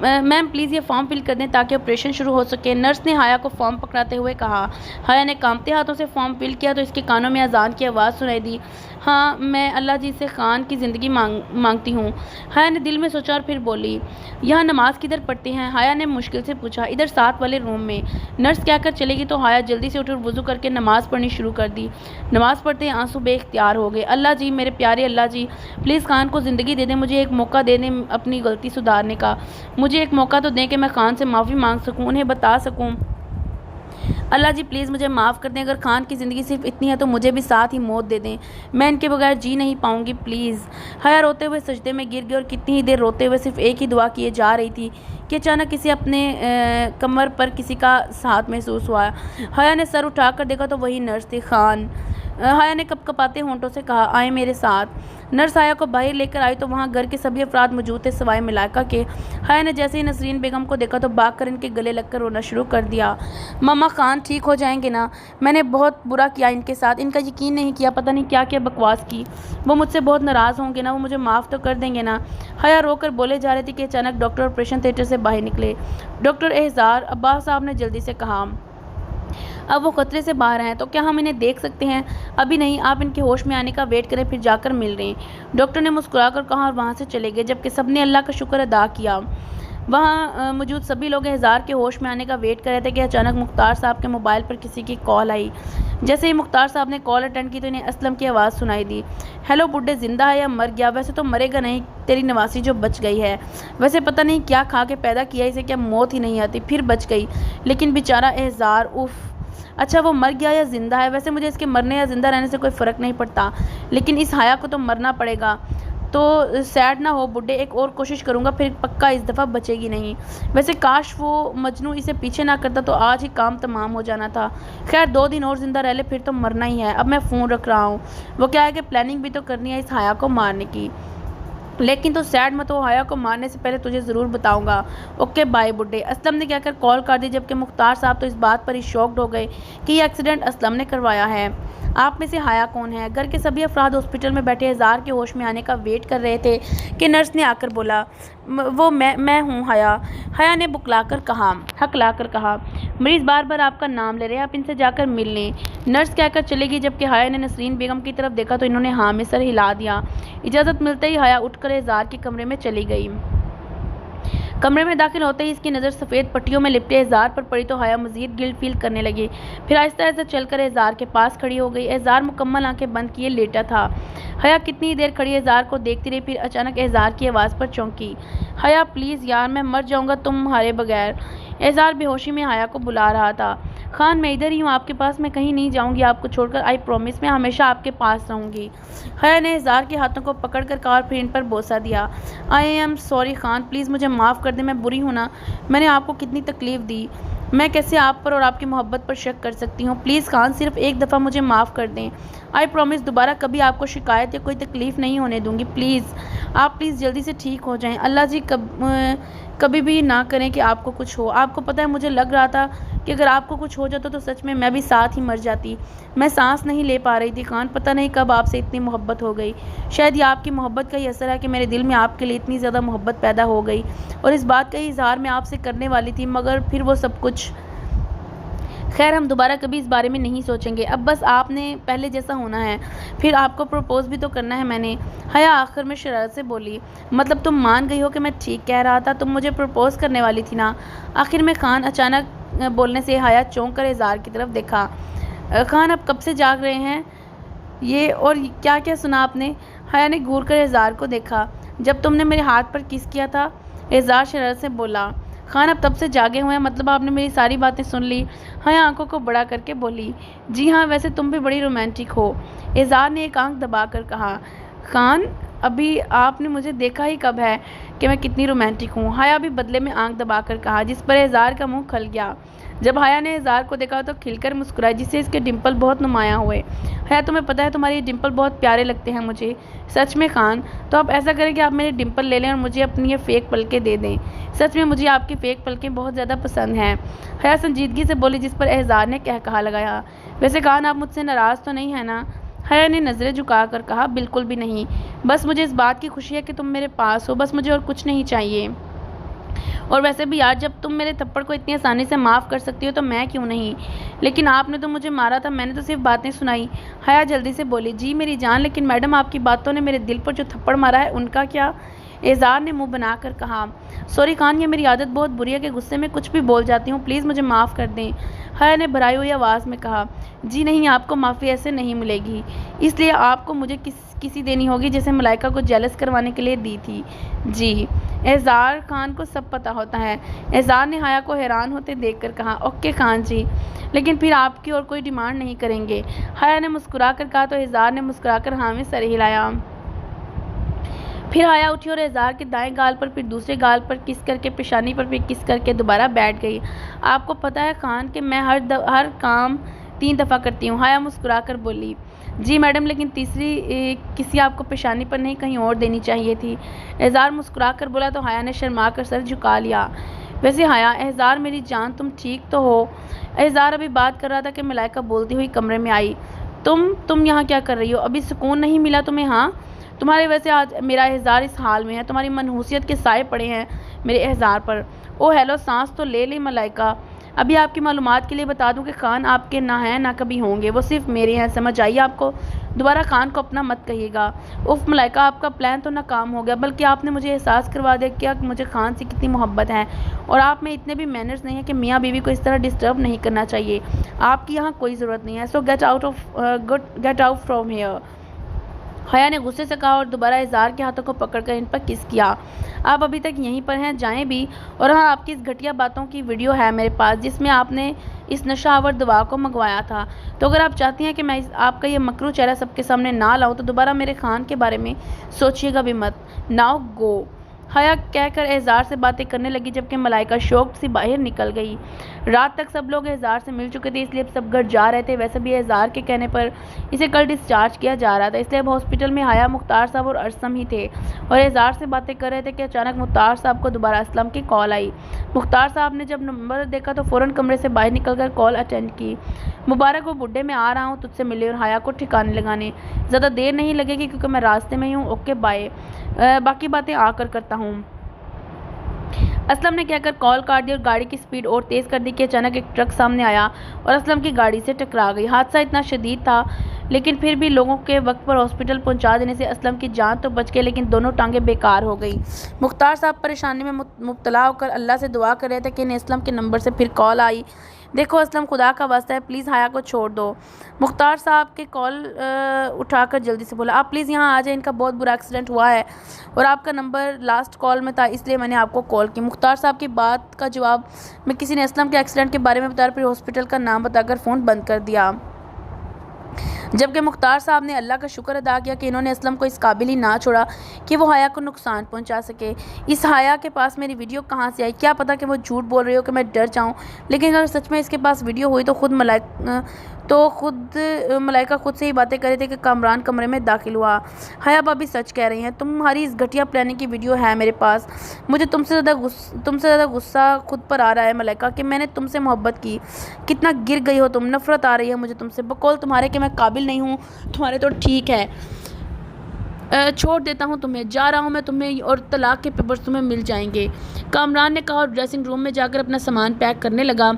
मैम प्लीज़ ये फॉर्म फिल कर दें ताकि ऑपरेशन शुरू हो सके। नर्स ने हया को फॉर्म पकड़ाते हुए कहा। हया ने कांपते हाथों से फॉर्म फिल किया तो इसके कानों में अजान की आवाज़ सुनाई दी। हाँ, मैं अल्लाह जी से खान की ज़िंदगी मांगती हूँ। हया ने दिल में सोचा और फिर बोली, यहाँ नमाज किधर पढ़ते हैं? हया ने मुश्किल से पूछा। इधर साथ वाले रूम में। नर्स कहकर चलेगी तो हया जल्दी से उठकर वज़ू करके नमाज़ पढ़नी शुरू कर दी। नमाज़ पढ़ते आंसू बेख्तियार हो गए। अल्लाह जी, मेरे प्यारे अल्लाह जी, प्लीज़ खान को ज़िंदगी दे दें, मुझे एक मौका दे दें अपनी गलती सुधारने का। मुझे एक मौका तो दें कि मैं खान से माफ़ी मांग सकूं, उन्हें बता सकूं। अल्लाह जी प्लीज़ मुझे माफ़ कर दें। अगर खान की ज़िंदगी सिर्फ इतनी है तो मुझे भी साथ ही मौत दे दें। मैं इनके बगैर जी नहीं पाऊंगी, प्लीज़। हया रोते हुए सजदे में गिर गई और कितनी ही देर रोते हुए सिर्फ एक ही दुआ किए जा रही थी कि अचानक किसी अपने कमर पर किसी का हाथ महसूस हुआ। हया ने सर उठाकर देखा तो वही नर्स थी। खान। हया ने कपकपाते होंठों से कहा, आए मेरे साथ। नर्स हया को बाहर लेकर आई तो वहाँ घर के सभी अफराद मौजूद थे सिवाय मलाइका के। हया ने जैसे ही नसरीन बेगम को देखा तो भागकर इनके गले लगकर रोना शुरू कर दिया। मामा, खान ठीक हो जाएंगे ना? मैंने बहुत बुरा किया इनके साथ, इनका यकीन नहीं किया, पता नहीं क्या क्या बकवास की। वो मुझसे बहुत नाराज़ होंगे ना? वो मुझे माफ़ तो कर देंगे ना? हया रोकर बोले जा रही थी कि अचानक डॉक्टर ऑपरेशन थिएटर से बाहर निकले। डॉक्टर एहजार, अब्बास साहब ने जल्दी से कहा। अब वो खतरे से बाहर हैं तो क्या हम इन्हें देख सकते हैं? अभी नहीं, आप इनके होश में आने का वेट करें, फिर जाकर मिल रहे हैं। डॉक्टर ने मुस्कुराकर कहा और वहाँ से चले गए, जबकि सबने अल्लाह का शुक्र अदा किया। वहाँ मौजूद सभी लोग एहजार के होश में आने का वेट कर रहे थे कि अचानक मुख्तार साहब के मोबाइल पर किसी की कॉल आई। जैसे ही मुख्तार साहब ने कॉल अटेंड की तो इन्हें असलम की आवाज़ सुनाई दी। हेलो बुड्ढे, ज़िंदा है या मर गया? वैसे तो मरेगा नहीं, तेरी नवासी जो बच गई है। वैसे पता नहीं क्या खा के पैदा किया इसे, क्या मौत ही नहीं आती, फिर बच गई। लेकिन बेचारा एहजार, उफ़। अच्छा, वो मर गया या ज़िंदा है? वैसे मुझे इसके मरने या ज़िंदा रहने से कोई फ़र्क नहीं पड़ता, लेकिन इस हया को तो मरना पड़ेगा। तो सैड ना हो बुड्ढे, एक और कोशिश करूँगा, फिर पक्का इस दफ़ा बचेगी नहीं। वैसे काश वो मजनू इसे पीछे ना करता तो आज ही काम तमाम हो जाना था। खैर 2 दिन और ज़िंदा रह ले, फिर तो मरना ही है। अब मैं फ़ोन रख रहा हूँ। वो क्या है कि प्लानिंग भी तो करनी है इस हया को मारने की। लेकिन तो सैड मत हो, हया को मारने से पहले तुझे ज़रूर बताऊंगा। ओके बाय बुड्ढे। असलम ने कहकर कॉल कर दी, जबकि मुख्तार साहब तो इस बात पर ही शॉक्ड हो गए कि ये एक्सीडेंट असलम ने करवाया है। आप में से हया कौन है? घर के सभी अफराद हॉस्पिटल में बैठे इज़हार के होश में आने का वेट कर रहे थे कि नर्स ने आकर बोला, वो मैं हूँ हया। हया ने हकलाकर कहा, मरीज़ बार बार आपका नाम ले रहे हैं, आप इनसे जाकर मिल लें। नर्स कहकर चली गई, जबकि हया ने नसरीन बेगम की तरफ देखा तो इन्होंने हाँ में सर हिला दिया। इजाज़त मिलते ही हया उठकर इज़हार के कमरे में चली गई। कमरे में दाखिल होते ही इसकी नज़र सफ़ेद पट्टियों में लिपटे इज़हार पर पड़ी तो हया मज़ीद गिल्ट फील करने लगी। फिर आहिस्ता आहिस्ता चलकर इज़हार के पास खड़ी हो गई। इज़हार मुकम्मल आंखें बंद किए लेटा था। हया कितनी देर खड़ी इज़हार को देखती रही, फिर अचानक इज़हार की आवाज़ पर चौंकी। हया प्लीज़ यार, मैं मर जाऊँगा तुम्हारे बगैर। इज़हार बेहोशी में हया को बुला रहा था। खान मैं इधर ही हूँ आपके पास, मैं कहीं नहीं जाऊँगी आपको छोड़कर, आई प्रॉमिस मैं हमेशा आपके पास रहूँगी। हया ने इज़हार के हाथों को पकड़कर कहा और फिर इन पर बोसा दिया। I am sorry Khan, please मुझे माफ़ कर दें, मैं बुरी हूँ ना, मैंने आपको कितनी तकलीफ़ दी, मैं कैसे आप पर और आपकी मोहब्बत पर शक कर सकती हूँ। प्लीज़ खान सिर्फ एक दफ़ा मुझे माफ़ कर दें। आई प्रॉमिस दोबारा कभी आपको शिकायत या कोई तकलीफ़ नहीं होने दूँगी। प्लीज़ आप प्लीज़ जल्दी से ठीक हो जाएं। अल्लाह जी कभी भी ना करें कि आपको कुछ हो। आपको पता है मुझे लग रहा था कि अगर आपको कुछ हो जाता तो सच में मैं भी साथ ही मर जाती। मैं सांस नहीं ले पा रही थी खान, पता नहीं कब आपसे इतनी मोहब्बत हो गई। शायद ये आपकी मोहब्बत का ही असर है कि मेरे दिल में आपके लिए इतनी ज़्यादा मोहब्बत पैदा हो गई और इस बात का ही इज़हार मैं आपसे करने वाली थी, मगर फिर वो सब कुछ। खैर हम दोबारा कभी इस बारे में नहीं सोचेंगे, अब बस आपने पहले जैसा होना है, फिर आपको प्रपोज़ भी तो करना है मैंने। हया आखिर में शरारत से बोली, मतलब तुम मान गई हो कि मैं ठीक कह रहा था, तुम मुझे प्रपोज़ करने वाली थी ना। आखिर में खान अचानक बोलने से हया चौंक कर इज़हार की तरफ देखा। खान अब कब से जाग रहे हैं ये, और क्या क्या सुना आपने? हया ने घूर कर इज़हार को देखा। जब तुमने मेरे हाथ पर किस किया था, इज़हार शरारत से बोला। खान अब तब से जागे हुए हैं, मतलब आपने मेरी सारी बातें सुन ली? हया आंखों को बड़ा करके बोली, जी हाँ, वैसे तुम भी बड़ी रोमांटिक हो। इज़हार ने एक आंख दबाकर कहा। खान अभी आपने मुझे देखा ही कब है कि मैं कितनी रोमांटिक हूँ? हया भी बदले में आंख दबाकर कहा, जिस पर इज़हार का मुंह खल गया। जब हया ने इज़हार को देखा तो खिलकर मुस्कुराई, जिससे इसके डिम्पल बहुत नुमायाँ हुए। हया तुम्हें पता है तुम्हारे ये डिम्पल बहुत प्यारे लगते हैं मुझे। सच में खान? तो आप ऐसा करें कि आप मेरे डिम्पल ले लें और मुझे अपनी ये फ़ेक पलकें दे दें। सच में मुझे आपकी फ़ेक पलकें बहुत ज़्यादा पसंद हैं। हया संजीदगी से बोली, जिस पर इज़हार ने कहा लगाया, वैसे खान आप मुझसे नाराज़ तो नहीं है ना? हया ने नज़रें झुकाकर कहा, बिल्कुल भी नहीं, बस मुझे इस बात की खुशी है कि तुम मेरे पास हो, बस मुझे और कुछ नहीं चाहिए। और वैसे भी यार, जब तुम मेरे थप्पड़ को इतनी आसानी से माफ़ कर सकती हो तो मैं क्यों नहीं? लेकिन आपने तो मुझे मारा था, मैंने तो सिर्फ बातें सुनाई। हया जल्दी से बोली, जी मेरी जान, लेकिन मैडम आपकी बातों ने मेरे दिल पर जो थप्पड़ मारा है उनका क्या? इज़हार ने मुंह बनाकर कहा, सॉरी खान, ये मेरी आदत बहुत बुरी है कि गुस्से में कुछ भी बोल जाती हूँ, प्लीज़ मुझे माफ़ कर दें। हया ने भराई हुई आवाज़ में कहा, जी नहीं, आपको माफ़ी ऐसे नहीं मिलेगी, इसलिए आपको मुझे किसी देनी होगी जैसे मलाइका को जेलस करवाने के लिए दी थी। जी। इज़हार खान को सब पता होता है। इज़हार ने हया को हैरान होते देखकर कहा, ओके खान जी, लेकिन फिर आपकी और कोई डिमांड नहीं करेंगे। हया ने मुस्कुरा कर कहा तो इज़हार ने मुस्कुराकर हाँ में सर हिलाया। फिर हया उठी और इज़हार के दाएं गाल पर, फिर दूसरे गाल पर किस करके, पेशानी पर फिर किस करके दोबारा बैठ गई। आपको पता है खान कि मैं हर काम 3 दफ़ा करती हूँ। हया मुस्कुरा कर बोली, जी मैडम, लेकिन तीसरी किसी आपको पेशानी पर नहीं, कहीं और देनी चाहिए थी। इज़हार मुस्कुरा कर बोला तो हया ने शर्मा कर सर झुका लिया। वैसे हया, इज़हार मेरी जान, तुम ठीक तो हो? इज़हार अभी बात कर रहा था कि मलाइका बोलती हुई कमरे में आई। तुम यहाँ क्या कर रही हो? अभी सुकून नहीं मिला तुम्हें? हाँ, तुम्हारे वैसे आज मेरा इज़हार इस हाल में है, तुम्हारी मनहूसियत के साए पड़े हैं मेरे इज़हार पर। ओ हेलो, सांस तो ले ली मलाइका। अभी आपकी मालूमात के लिए बता दूं कि खान आपके ना हैं ना कभी होंगे, वो सिर्फ मेरे हैं, समझ आइए आपको? दोबारा खान को अपना मत कहिएगा। उफ़ मलाइका, आपका प्लान तो नाकाम हो गया, बल्कि आपने मुझे एहसास करवा दिया क्या कि मुझे खान से कितनी मोहब्बत है, और आप में इतने भी मैनर्स नहीं है कि मियाँ बीवी को इस तरह डिस्टर्ब नहीं करना चाहिए। आपकी यहाँ कोई ज़रूरत नहीं है, सो गेट आउट फ्रॉम हियर। हया ने गुस्से से कहा और दोबारा इज़हार के हाथों को पकड़कर इन पर किस किया। आप अभी तक यहीं पर हैं, जाएं भी। और हाँ, आपकी इस घटिया बातों की वीडियो है मेरे पास, जिसमें आपने इस नशावर दवा को मंगवाया था। तो अगर आप चाहती हैं कि मैं आपका ये मकरू चेहरा सबके सामने ना लाऊं तो दोबारा मेरे खान के बारे में सोचिएगा भी मत। Now go. हया कहकर एहज़ार से बातें करने लगी, जबकि मलाइका शौक से बाहर निकल गई। रात तक सब लोग एहज़ार से मिल चुके थे, इसलिए अब सब घर जा रहे थे। वैसे भी एहज़ार के कहने पर इसे कल डिस्चार्ज किया जा रहा था, इसलिए अब हॉस्पिटल में हया, मुख्तार साहब और अरसम ही थे और एहज़ार से बातें कर रहे थे कि अचानक मुख्तार साहब को दोबारा असलम की कॉल आई। मुख्तार साहब ने जब नंबर देखा तो फ़ौरन कमरे से बाहर निकलकर कॉल अटेंड की। मुबारक हो बुड्ढे, मैं आ रहा हूँ तुझसे मिलने और हया को ठिकाने लगाने। ज़्यादा देर नहीं लगेगी क्योंकि मैं रास्ते में ही हूँ। ओके बाय, बाकी बातें आकर करता हूँ। असलम ने कहकर कॉल काट दी और गाड़ी की स्पीड और तेज़ कर दी कि अचानक एक ट्रक सामने आया और असलम की गाड़ी से टकरा गई। हादसा इतना शदीद था लेकिन फिर भी लोगों के वक्त पर हॉस्पिटल पहुंचा देने से असलम की जान तो बच गई, लेकिन दोनों टांगें बेकार हो गई। मुख्तार साहब परेशानी में मुब्तला होकर अल्लाह से दुआ कर रहे थे कि इन्हें असलम के नंबर से फिर कॉल आई। देखो असलम, खुदा का वास्ता है, प्लीज़ हया को छोड़ दो। मुख्तार साहब के कॉल उठाकर जल्दी से बोला, आप प्लीज़ यहाँ आ जाए, इनका बहुत बुरा एक्सीडेंट हुआ है और आपका नंबर लास्ट कॉल में था, इसलिए मैंने आपको कॉल की। मुख्तार साहब की बात का जवाब में किसी ने असलम के एक्सीडेंट के बारे में बताया, फिर हॉस्पिटल का नाम बताकर फ़ोन बंद कर दिया। जबकि मुख्तार साहब ने अल्लाह का शुक्र अदा किया कि इन्होंने असलम को इस काबिल ही ना छोड़ा कि वो हया को नुकसान पहुंचा सके। इस हया के पास मेरी वीडियो कहाँ से आई? क्या पता कि वो झूठ बोल रही हो कि मैं डर जाऊं, लेकिन अगर सच में इसके पास वीडियो हुई तो खुद मलाइका खुद से ही बातें कर रहे थे कि कामरान कमरे में दाखिल हुआ। हया भाभी सच कह रही हैं, तुम्हारी इस घटिया प्लानिंग की वीडियो है मेरे पास। मुझे तुमसे ज़्यादा गुस्सा खुद पर आ रहा है मलाइका कि मैंने तुमसे मोहब्बत की। कितना गिर गई हो तुम, नफरत आ रही है मुझे तुमसे, बकौल तुम्हारे कि मैं काबिल नहीं हूँ तुम्हारे। तो ठीक है, छोड़ देता हूँ तुम्हें, जा रहा हूँ मैं तुम्हें और तलाक के पेपर्स तुम्हें मिल जाएंगे, कामरान ने कहा और ड्रेसिंग रूम में जाकर अपना सामान पैक करने लगा।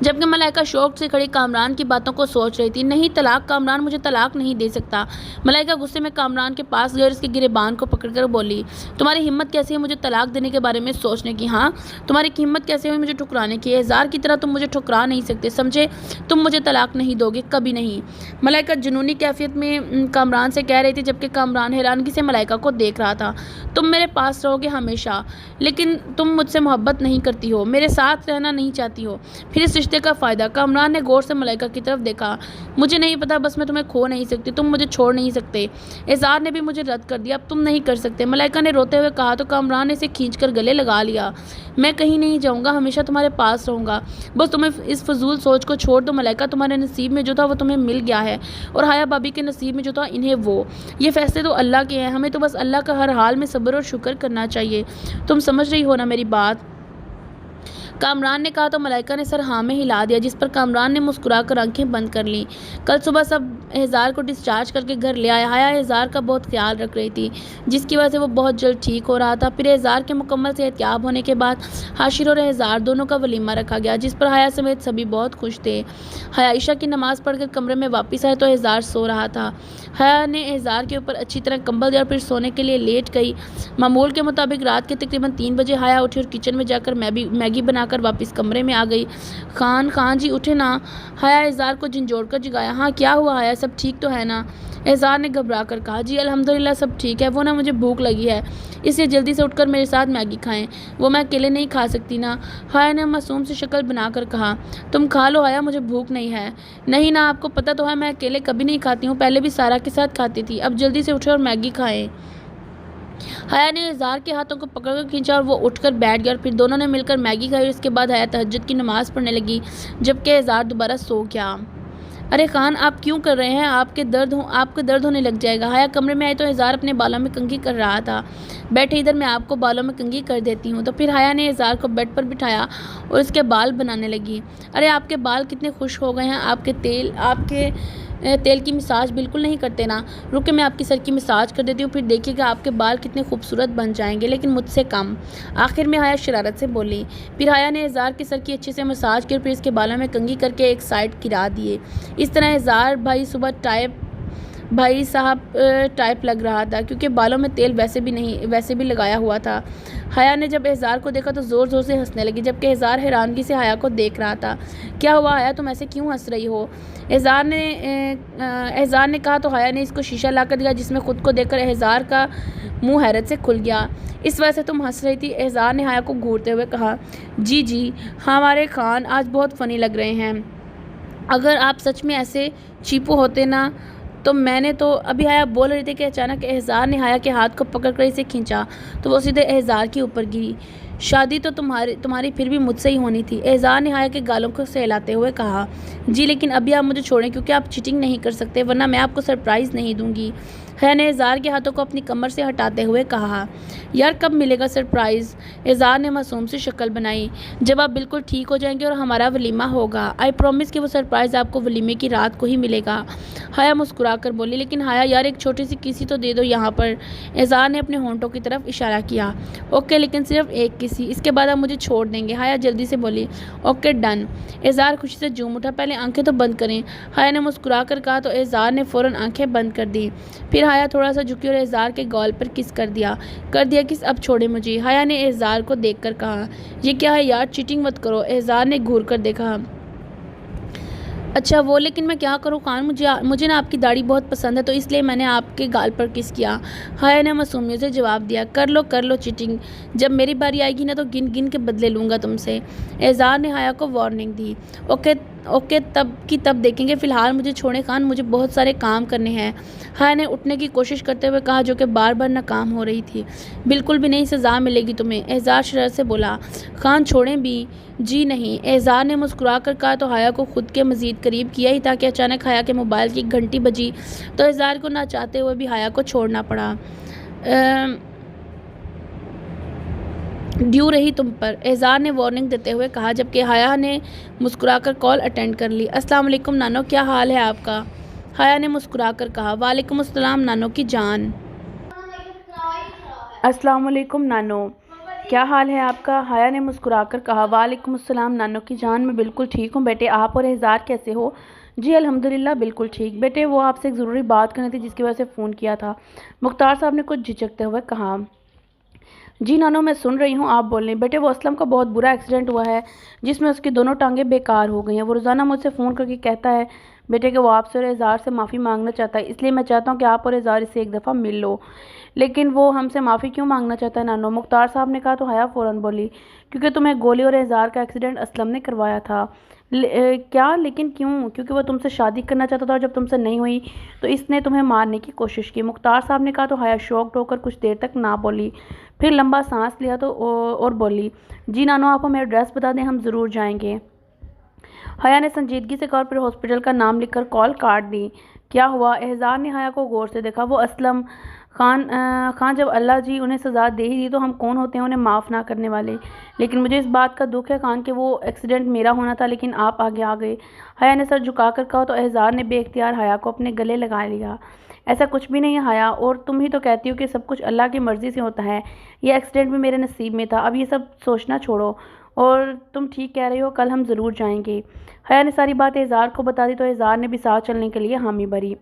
जबकि मलाइका शौक से खड़ी कामरान की बातों को सोच रही थी। नहीं तलाक, कामरान मुझे तलाक नहीं दे सकता। मलाइका गुस्से में कामरान के पास गई और उसके गिरेबान को पकड़कर बोली, तुम्हारी हिम्मत कैसी है मुझे तलाक देने के बारे में सोचने की? हाँ, तुम्हारी हिम्मत कैसे हुई मुझे ठुकराने की? एहज़ार की तरह तुम मुझे ठुकरा नहीं सकते, समझे? तुम मुझे तलाक नहीं दोगे, कभी नहीं। मलाइका जुनूनी कैफियत में कामरान से कह रही थी, जबकि कामरान हैरानगी से मलाइका को देख रहा था। तुम मेरे पास रहोगे हमेशा, लेकिन तुम मुझसे मोहब्बत नहीं करती हो, मेरे साथ रहना नहीं चाहती हो, फिर इस रिश्ते का फ़ायदा? कामरान ने गौर से मलाइका की तरफ देखा। मुझे नहीं पता, बस मैं तुम्हें खो नहीं सकती, तुम मुझे छोड़ नहीं सकते। एहज़ार ने भी मुझे रद्द कर दिया, अब तुम नहीं कर सकते, मलाइका ने रोते हुए कहा। तो कामरान ने इसे खींचकर गले लगा लिया। मैं कहीं नहीं जाऊँगा, हमेशा तुम्हारे पास रहूँगा, बस तुम्हें इस फजूल सोच को छोड़ दो मलाइका। तुम्हारे नसीब में जो था वो तुम्हें मिल गया है और हया भाभी के नसीब में जो था इन्हें वो। ये फैसले तो अल्लाह के हैं, हमें तो बस अल्लाह का हर हाल में सब्र और शुक्र करना चाहिए। तुम समझ रही हो ना मेरी बात? कामरान ने कहा तो मलाइका ने सर हाँ में हिला दिया, जिस पर कामरान ने मुस्कुराकर आंखें बंद कर लीं। कल सुबह सब एहज़ार को डिस्चार्ज करके घर ले आया। हया एहज़ार का बहुत ख्याल रख रही थी, जिसकी वजह से वो बहुत जल्द ठीक हो रहा था। फिर एहज़ार के मुकम्मल सेहतयाब होने के बाद हाशिर और एहज़ार दोनों का वलीमा रखा गया, जिस पर हया समेत सभी बहुत खुश थे। हया ईशा की नमाज़ पढ़कर कमरे में वापस आए तो एहज़ार सो रहा था। हया ने एहज़ार के ऊपर अच्छी तरह कंबल दिया और फिर सोने के लिए लेट गई। मामूल के मुताबिक रात के तकरीबन 3 बजे हया उठी और किचन में जाकर मैगी बनाकर वापस कमरे में आ गई। खान जी उठे ना? हया एहज़ार को झंझोड़ कर जगाया। हाँ क्या हुआ हया, सब ठीक तो है ना? एहज़ार ने घबरा कर कहा, जी अल्हम्दुलिल्लाह सब ठीक है, वो ना मुझे भूख लगी है, इसलिए जल्दी से उठकर मेरे साथ मैगी खाएं, वो मैं अकेले नहीं खा सकती ना। हया ने मासूम सी शक्ल बनाकर कहा, तुम खा लो हया, मुझे भूख नहीं है। नहीं ना, आपको पता तो है मैं अकेले कभी नहीं खाती हूँ, पहले भी सारा के साथ खाती थी, अब जल्दी से उठे और मैगी खाएं। हया ने एहज़ार के हाथों को पकड़कर खींचा और वो उठकर बैठ गया और फिर दोनों ने मिलकर मैगी खाई। उसके बाद हया तहज्जुद की नमाज़ पढ़ने लगी, जबकि एहज़ार दोबारा सो गया। अरे खान आप क्यों कर रहे हैं, आपके दर्द होने लग जाएगा। हया कमरे में आई तो एहज़ार अपने बालों में कंघी कर रहा था। बैठे इधर, मैं आपको बालों में कंघी कर देती हूँ। तो फिर हया ने एहज़ार को बेड पर बिठाया और उसके बाल बनाने लगी। अरे आपके बाल कितने खुश हो गए हैं, आपके तेल की मसाज बिल्कुल नहीं करते ना। रुके मैं आपकी सर की मसाज कर देती हूँ, फिर देखिएगा आपके बाल कितने खूबसूरत बन जाएंगे, लेकिन मुझसे कम। आखिर में हया शरारत से बोली। फिर हया ने एहज़ार के सर की अच्छे से मसाज की और फिर इसके बालों में कंघी करके एक साइड गिरा दिए। इस तरह एहज़ार भाई साहब टाइप लग रहा था, क्योंकि बालों में तेल वैसे भी लगाया हुआ था। हया ने जब एहज़ार को देखा तो ज़ोर ज़ोर से हंसने लगी, जबकि एहज़ार हैरानगी से हया को देख रहा था। क्या हुआ हया, तुम ऐसे क्यों हंस रही हो? एहज़ार ने कहा तो हया ने इसको शीशा ला कर दिया, जिसमें खुद को देखकर एहज़ार का मुंह हैरत से खुल गया। इस वजह से तुम हंस रही थी? एहज़ार ने हया को घूरते हुए कहा। जी हमारे खान आज बहुत फ़नी लग रहे हैं। अगर आप सच में ऐसे चीपू होते ना तो मैंने तो अभी हया बोल रही थी कि अचानक एहज़ार ने हया के हाथ को पकड़ कर इसे खींचा तो वो सीधे एहज़ार के ऊपर गिरी। शादी तो तुम्हारी फिर भी मुझसे ही होनी थी। एहज़ार ने हया के गालों को सहलाते हुए कहा। जी लेकिन अभी आप मुझे छोड़ें क्योंकि आप चीटिंग नहीं कर सकते, वरना मैं आपको सरप्राइज़ नहीं दूंगी। हया ने एहज़ार के हाथों को अपनी कमर से हटाते हुए कहा। यार कब मिलेगा सरप्राइज़? एहज़ार ने मासूम सी शक्ल बनाई। जब आप बिल्कुल ठीक हो जाएंगे और हमारा वलीमा होगा। आई प्रॉमिस कि वो सरप्राइज़ आपको वलीमे की रात को ही मिलेगा। हया मुस्कुरा कर बोली। लेकिन हया यार एक छोटी सी किसी तो दे दो यहाँ पर। एहज़ार ने अपने होंठों की तरफ इशारा किया। ओके लेकिन सिर्फ एक किसी, इसके बाद आप मुझे छोड़ देंगे। हया जल्दी से बोली। Okay done. एहज़ार खुशी से झूम उठा। पहले आंखें तो बंद करें, हया ने मुस्कुरा कर कहा तो एहज़ार ने फ़ौरन आंखें बंद कर दी। फिर हया थोड़ा सा झुकी और एहज़ार के गाल पर किस कर दिया किस। अब छोड़े मुझे, हया ने एहज़ार को देख कर कहा। ये क्या है यार, चीटिंग मत करो। एहज़ार ने घूर कर देखा। अच्छा वो, लेकिन मैं क्या करूँ खान, मुझे ना आपकी दाढ़ी बहुत पसंद है तो इसलिए मैंने आपके गाल पर किस किया। हया ने मासूमियत से जवाब दिया। कर लो चीटिंग, जब मेरी बारी आएगी ना तो गिन गिन के बदले लूँगा तुमसे। एहज़ार ने हया को वार्निंग दी। ओके तब देखेंगे, फ़िलहाल मुझे छोड़े खान, मुझे बहुत सारे काम करने हैं। हया ने उठने की कोशिश करते हुए कहा जो कि बार बार नाकाम हो रही थी। बिल्कुल भी नहीं, सज़ा मिलेगी तुम्हें। एहज़ार शरारत से बोला। खान छोड़ें भी। जी नहीं, एहज़ार ने मुस्कुरा कर कहा तो हया को खुद के मज़ीद करीब किया ही था कि अचानक हया के मोबाइल की घंटी बजी तो एहज़ार को ना चाहते हुए भी हया को छोड़ना पड़ा। ड्यू रही तुम पर, एहज़ार ने वार्निंग देते हुए कहा, जबकि हया ने मुस्कुराकर कॉल अटेंड कर ली। अस्सलाम वालेकुम नानो, क्या हाल है आपका? हया ने मुस्कुराकर कहा। वालेकुम अस्सलाम नानो की जान। अस्सलाम वालेकुम नानो, क्या हाल है आपका? हया ने मुस्कुराकर कहा। वालेकुम अस्सलाम नानो की जान, मैं बिल्कुल ठीक हूँ बेटे, आप और एहज़ार कैसे हो? जी अल्हम्दुलिल्लाह बिल्कुल ठीक। बेटे वो आपसे एक ज़रूरी बात करनी थी जिसकी वजह से फ़ोन किया था, मुख्तार साहब ने कुछ झिझकते हुए कहा। जी नानो मैं सुन रही हूँ, आप बोल रहे हैं। बेटे वो असलम का बहुत बुरा एक्सीडेंट हुआ है जिसमें उसकी दोनों टांगें बेकार हो गई हैं। वो रोज़ाना मुझसे फ़ोन करके कहता है बेटे कि वो आपसे और एहज़ार से माफ़ी मांगना चाहता है, इसलिए मैं चाहता हूँ कि आप और एहज़ार इससे एक दफ़ा मिल लो। लेकिन वो हमसे माफ़ी क्यों मांगना चाहता है नानो? मुख्तार साहब ने कहा तो हया फ़ौरन बोली। क्योंकि तुम्हें गोली और एहज़ार का एक्सीडेंट असलम ने करवाया था। क्या? लेकिन क्यों? क्योंकि वो तुमसे शादी करना चाहता था और जब तुमसे नहीं हुई तो इसने तुम्हें मारने की कोशिश की। मुख्तार साहब ने कहा तो हया शॉक्ड होकर कुछ देर तक ना बोली, फिर लंबा सांस लिया तो और बोली। जी नानो आप हमें एड्रेस बता दें, हम ज़रूर जाएंगे। हया ने संजीदगी से कहा और फिर हॉस्पिटल का नाम लिखकर कॉल काट दी। क्या हुआ? एहज़ार ने हया को गौर से देखा। वो असलम खान जब अल्लाह जी उन्हें सज़ा दे ही दी तो हम कौन होते हैं उन्हें माफ़ ना करने वाले। लेकिन मुझे इस बात का दुख है खान कि वो एक्सीडेंट मेरा होना था लेकिन आप आगे आ गए। हया ने सर झुकाकर कहा तो एहज़ार ने बेख्तियार हया को अपने गले लगा लिया। ऐसा कुछ भी नहीं है हया, और तुम ही तो कहती हो कि सब कुछ अल्लाह की मर्ज़ी से होता है। ये एक्सीडेंट भी मेरे नसीब में था, अब ये सब सोचना छोड़ो। और तुम ठीक कह रही हो, कल हम ज़रूर जाएंगे। हया ने सारी बात एहज़ार को बता दी तो एहज़ार ने भी साथ चलने के लिए हामी भरी।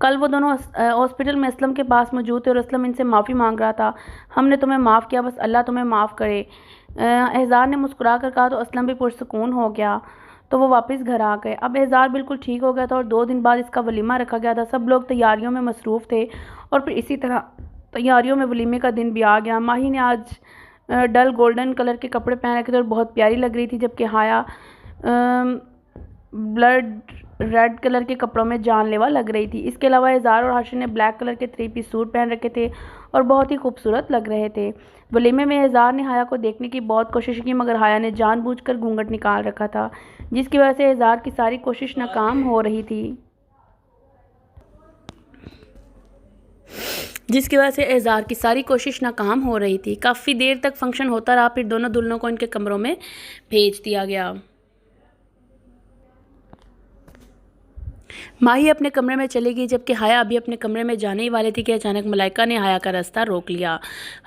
कल वो दोनों हॉस्पिटल में असलम के पास मौजूद थे और असलम इनसे माफ़ी मांग रहा था। हमने तुम्हें माफ़ किया, बस अल्लाह तुम्हें माफ़ करे। एहज़ार ने मुस्कुरा कर कहा तो असलम भी पुरसुकून हो गया तो वो वापस घर आ गए। अब एहज़ार बिल्कुल ठीक हो गया था और 2 दिन बाद इसका वलीमा रखा गया था। सब लोग तैयारियों में मसरूफ़ थे और फिर इसी तरह तैयारियों में वलीमे का दिन भी आ गया। माही ने आज डल गोल्डन कलर के कपड़े पहन रखे थे और बहुत प्यारी लग रही थी, जबकि हया ब्लड रेड कलर के कपड़ों में जानलेवा लग रही थी। इसके अलावा एहज़ार और हाशिर ने ब्लैक कलर के 3 पीस सूट पहन रखे थे और बहुत ही खूबसूरत लग रहे थे। वलीमे में एहज़ार ने हया को देखने की बहुत कोशिश की मगर हया ने जानबूझकर घूंघट निकाल रखा था जिसकी वजह से एहज़ार की सारी कोशिश नाकाम हो रही थी। काफ़ी देर तक फंक्शन होता रहा, फिर दोनों दुल्हनों को इनके कमरों में भेज दिया गया। माही अपने कमरे में चली गई जबकि हया अभी अपने कमरे में जाने ही वाली थी कि अचानक मलाइका ने हया का रास्ता रोक लिया।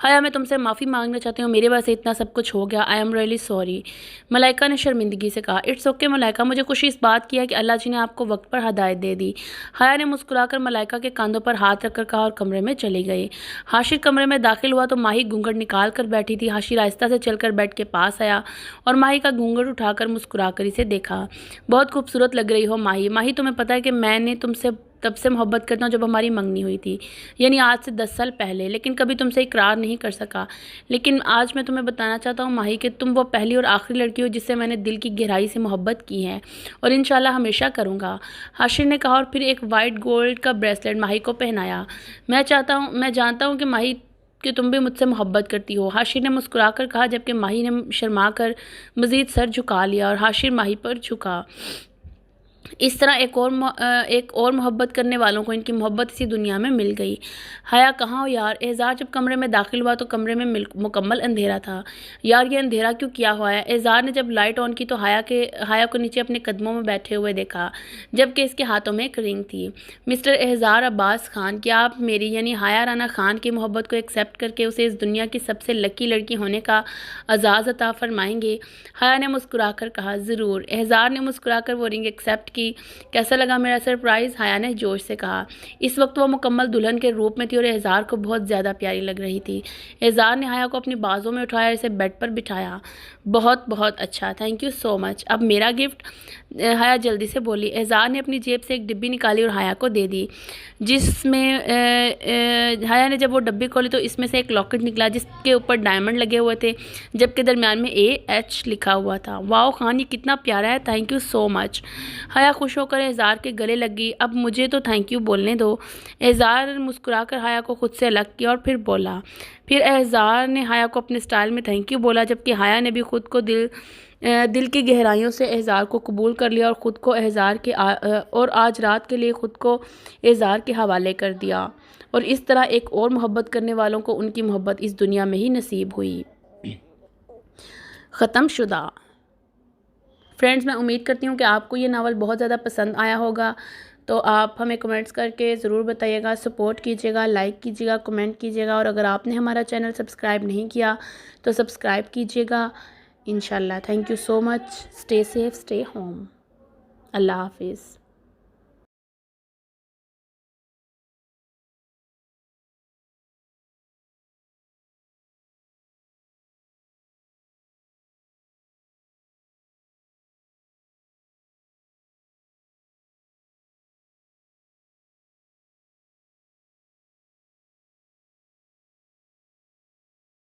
हया मैं तुमसे माफ़ी मांगना चाहती हूँ, मेरे वजह से इतना सब कुछ हो गया, I am really sorry. Malaika ने शर्मिंदगी से कहा। इट्स ओके मलाइका, मुझे खुशी इस बात की है कि अल्लाह जी ने आपको वक्त पर हदायत दे दी। हया ने मुस्कुराकर मलाइका के कंधों पर हाथ रखकर कहा और कमरे में चली गई। हाशिर कमरे में दाखिल हुआ तो माही घूंघट निकाल कर बैठी थी। हाशिर आहिस्ता से चलकर बेड के पास आया और माही का घूंघट उठाकर मुस्कुराकर इसे देखा। बहुत खूबसूरत लग रही हो माही। माही तुम्हें पता है कि मैंने तुमसे तब से मोहब्बत करता हूँ जब हमारी मंगनी हुई थी, यानी आज से 10 साल पहले, लेकिन कभी तुमसे इकरार नहीं कर सका। लेकिन आज मैं तुम्हें बताना चाहता हूँ माही कि तुम वो पहली और आखिरी लड़की हो जिससे मैंने दिल की गहराई से मोहब्बत की है, और इंशाल्लाह हमेशा करूँगा। हाशिर ने कहा और फिर एक वाइट गोल्ड का ब्रेसलेट माही को पहनाया। मैं जानता हूँ कि माही कि तुम भी मुझसे मोहब्बत करती हो, हाशिर ने मुस्कुराकर कहा, जबकि माही ने शर्मा कर मज़ीद सर झुका लिया और हाशिर माही पर झुका। इस तरह एक और मोहब्बत करने वालों को इनकी मोहब्बत इसी दुनिया में मिल गई। हया कहाँ हो यार? एज़ार जब कमरे में दाखिल हुआ तो कमरे में मुकम्मल अंधेरा था। यार ये अंधेरा क्यों किया हुआ है? एज़ार ने जब लाइट ऑन की तो हया को नीचे अपने कदमों में बैठे हुए देखा, जबकि इसके हाथों में एक रिंग थी। मिस्टर एज़ार अब्बास खान, क्या आप मेरी यानी हया राना खान की मोहब्बत को एक्सेप्ट करके उसे इस दुनिया की सबसे लकी लड़की होने का एजाज़ अता फरमाएंगे? हया ने मुस्कुराकर कहा, ज़रूर। एज़ार ने मुस्कुराकर वो रिंग एक्सेप्ट की। कैसा लगा मेरा सरप्राइज़? हया ने जोश से कहा। इस वक्त वो मुकम्मल दुल्हन के रूप में थी और एज़ार को बहुत ज़्यादा प्यारी लग रही थी। एज़ार ने हया को अपनी बाजों में उठाया और इसे बेड पर बिठाया। बहुत बहुत अच्छा, थैंक यू सो मच। अब मेरा गिफ्ट? हया जल्दी से बोली। एज़ार ने अपनी जेब से एक डिब्बी निकाली और हया को दे दी, जिसमें हया ने जब वो डब्बी खोली तो इसमें से एक लॉकेट निकला जिसके ऊपर डायमंड लगे हुए थे, जबकि दरमियान में AH लिखा हुआ था। वाओ खान, ये कितना प्यारा है, थैंक यू सो मच। हया खुश होकर एज़ार के गले लग गई। अब मुझे तो थैंक यू बोलने दो। एज़ार मुस्कुराकर हया को खुद से अलग किया और फिर बोला। फिर एज़ार ने हया को अपने स्टाइल में थैंक यू बोला, जबकि हया ने भी खुद को दिल की गहराइयों से एज़ार को कबूल कर लिया और ख़ुद को एज़ार के और आज रात के लिए ख़ुद को एज़ार के हवाले कर दिया। और इस तरह एक और मोहब्बत करने वालों को उनकी मोहब्बत इस दुनिया में ही नसीब हुई। ख़त्मशुदा। फ्रेंड्स, मैं उम्मीद करती हूँ कि आपको ये नावल बहुत ज़्यादा पसंद आया होगा, तो आप हमें कमेंट्स करके ज़रूर बताइएगा, सपोर्ट कीजिएगा, लाइक कीजिएगा, कमेंट कीजिएगा, और अगर आपने हमारा चैनल सब्सक्राइब नहीं किया तो सब्सक्राइब कीजिएगा इंशाल्लाह। Thank you so much. Stay safe, stay home. अल्लाह हाफिज़।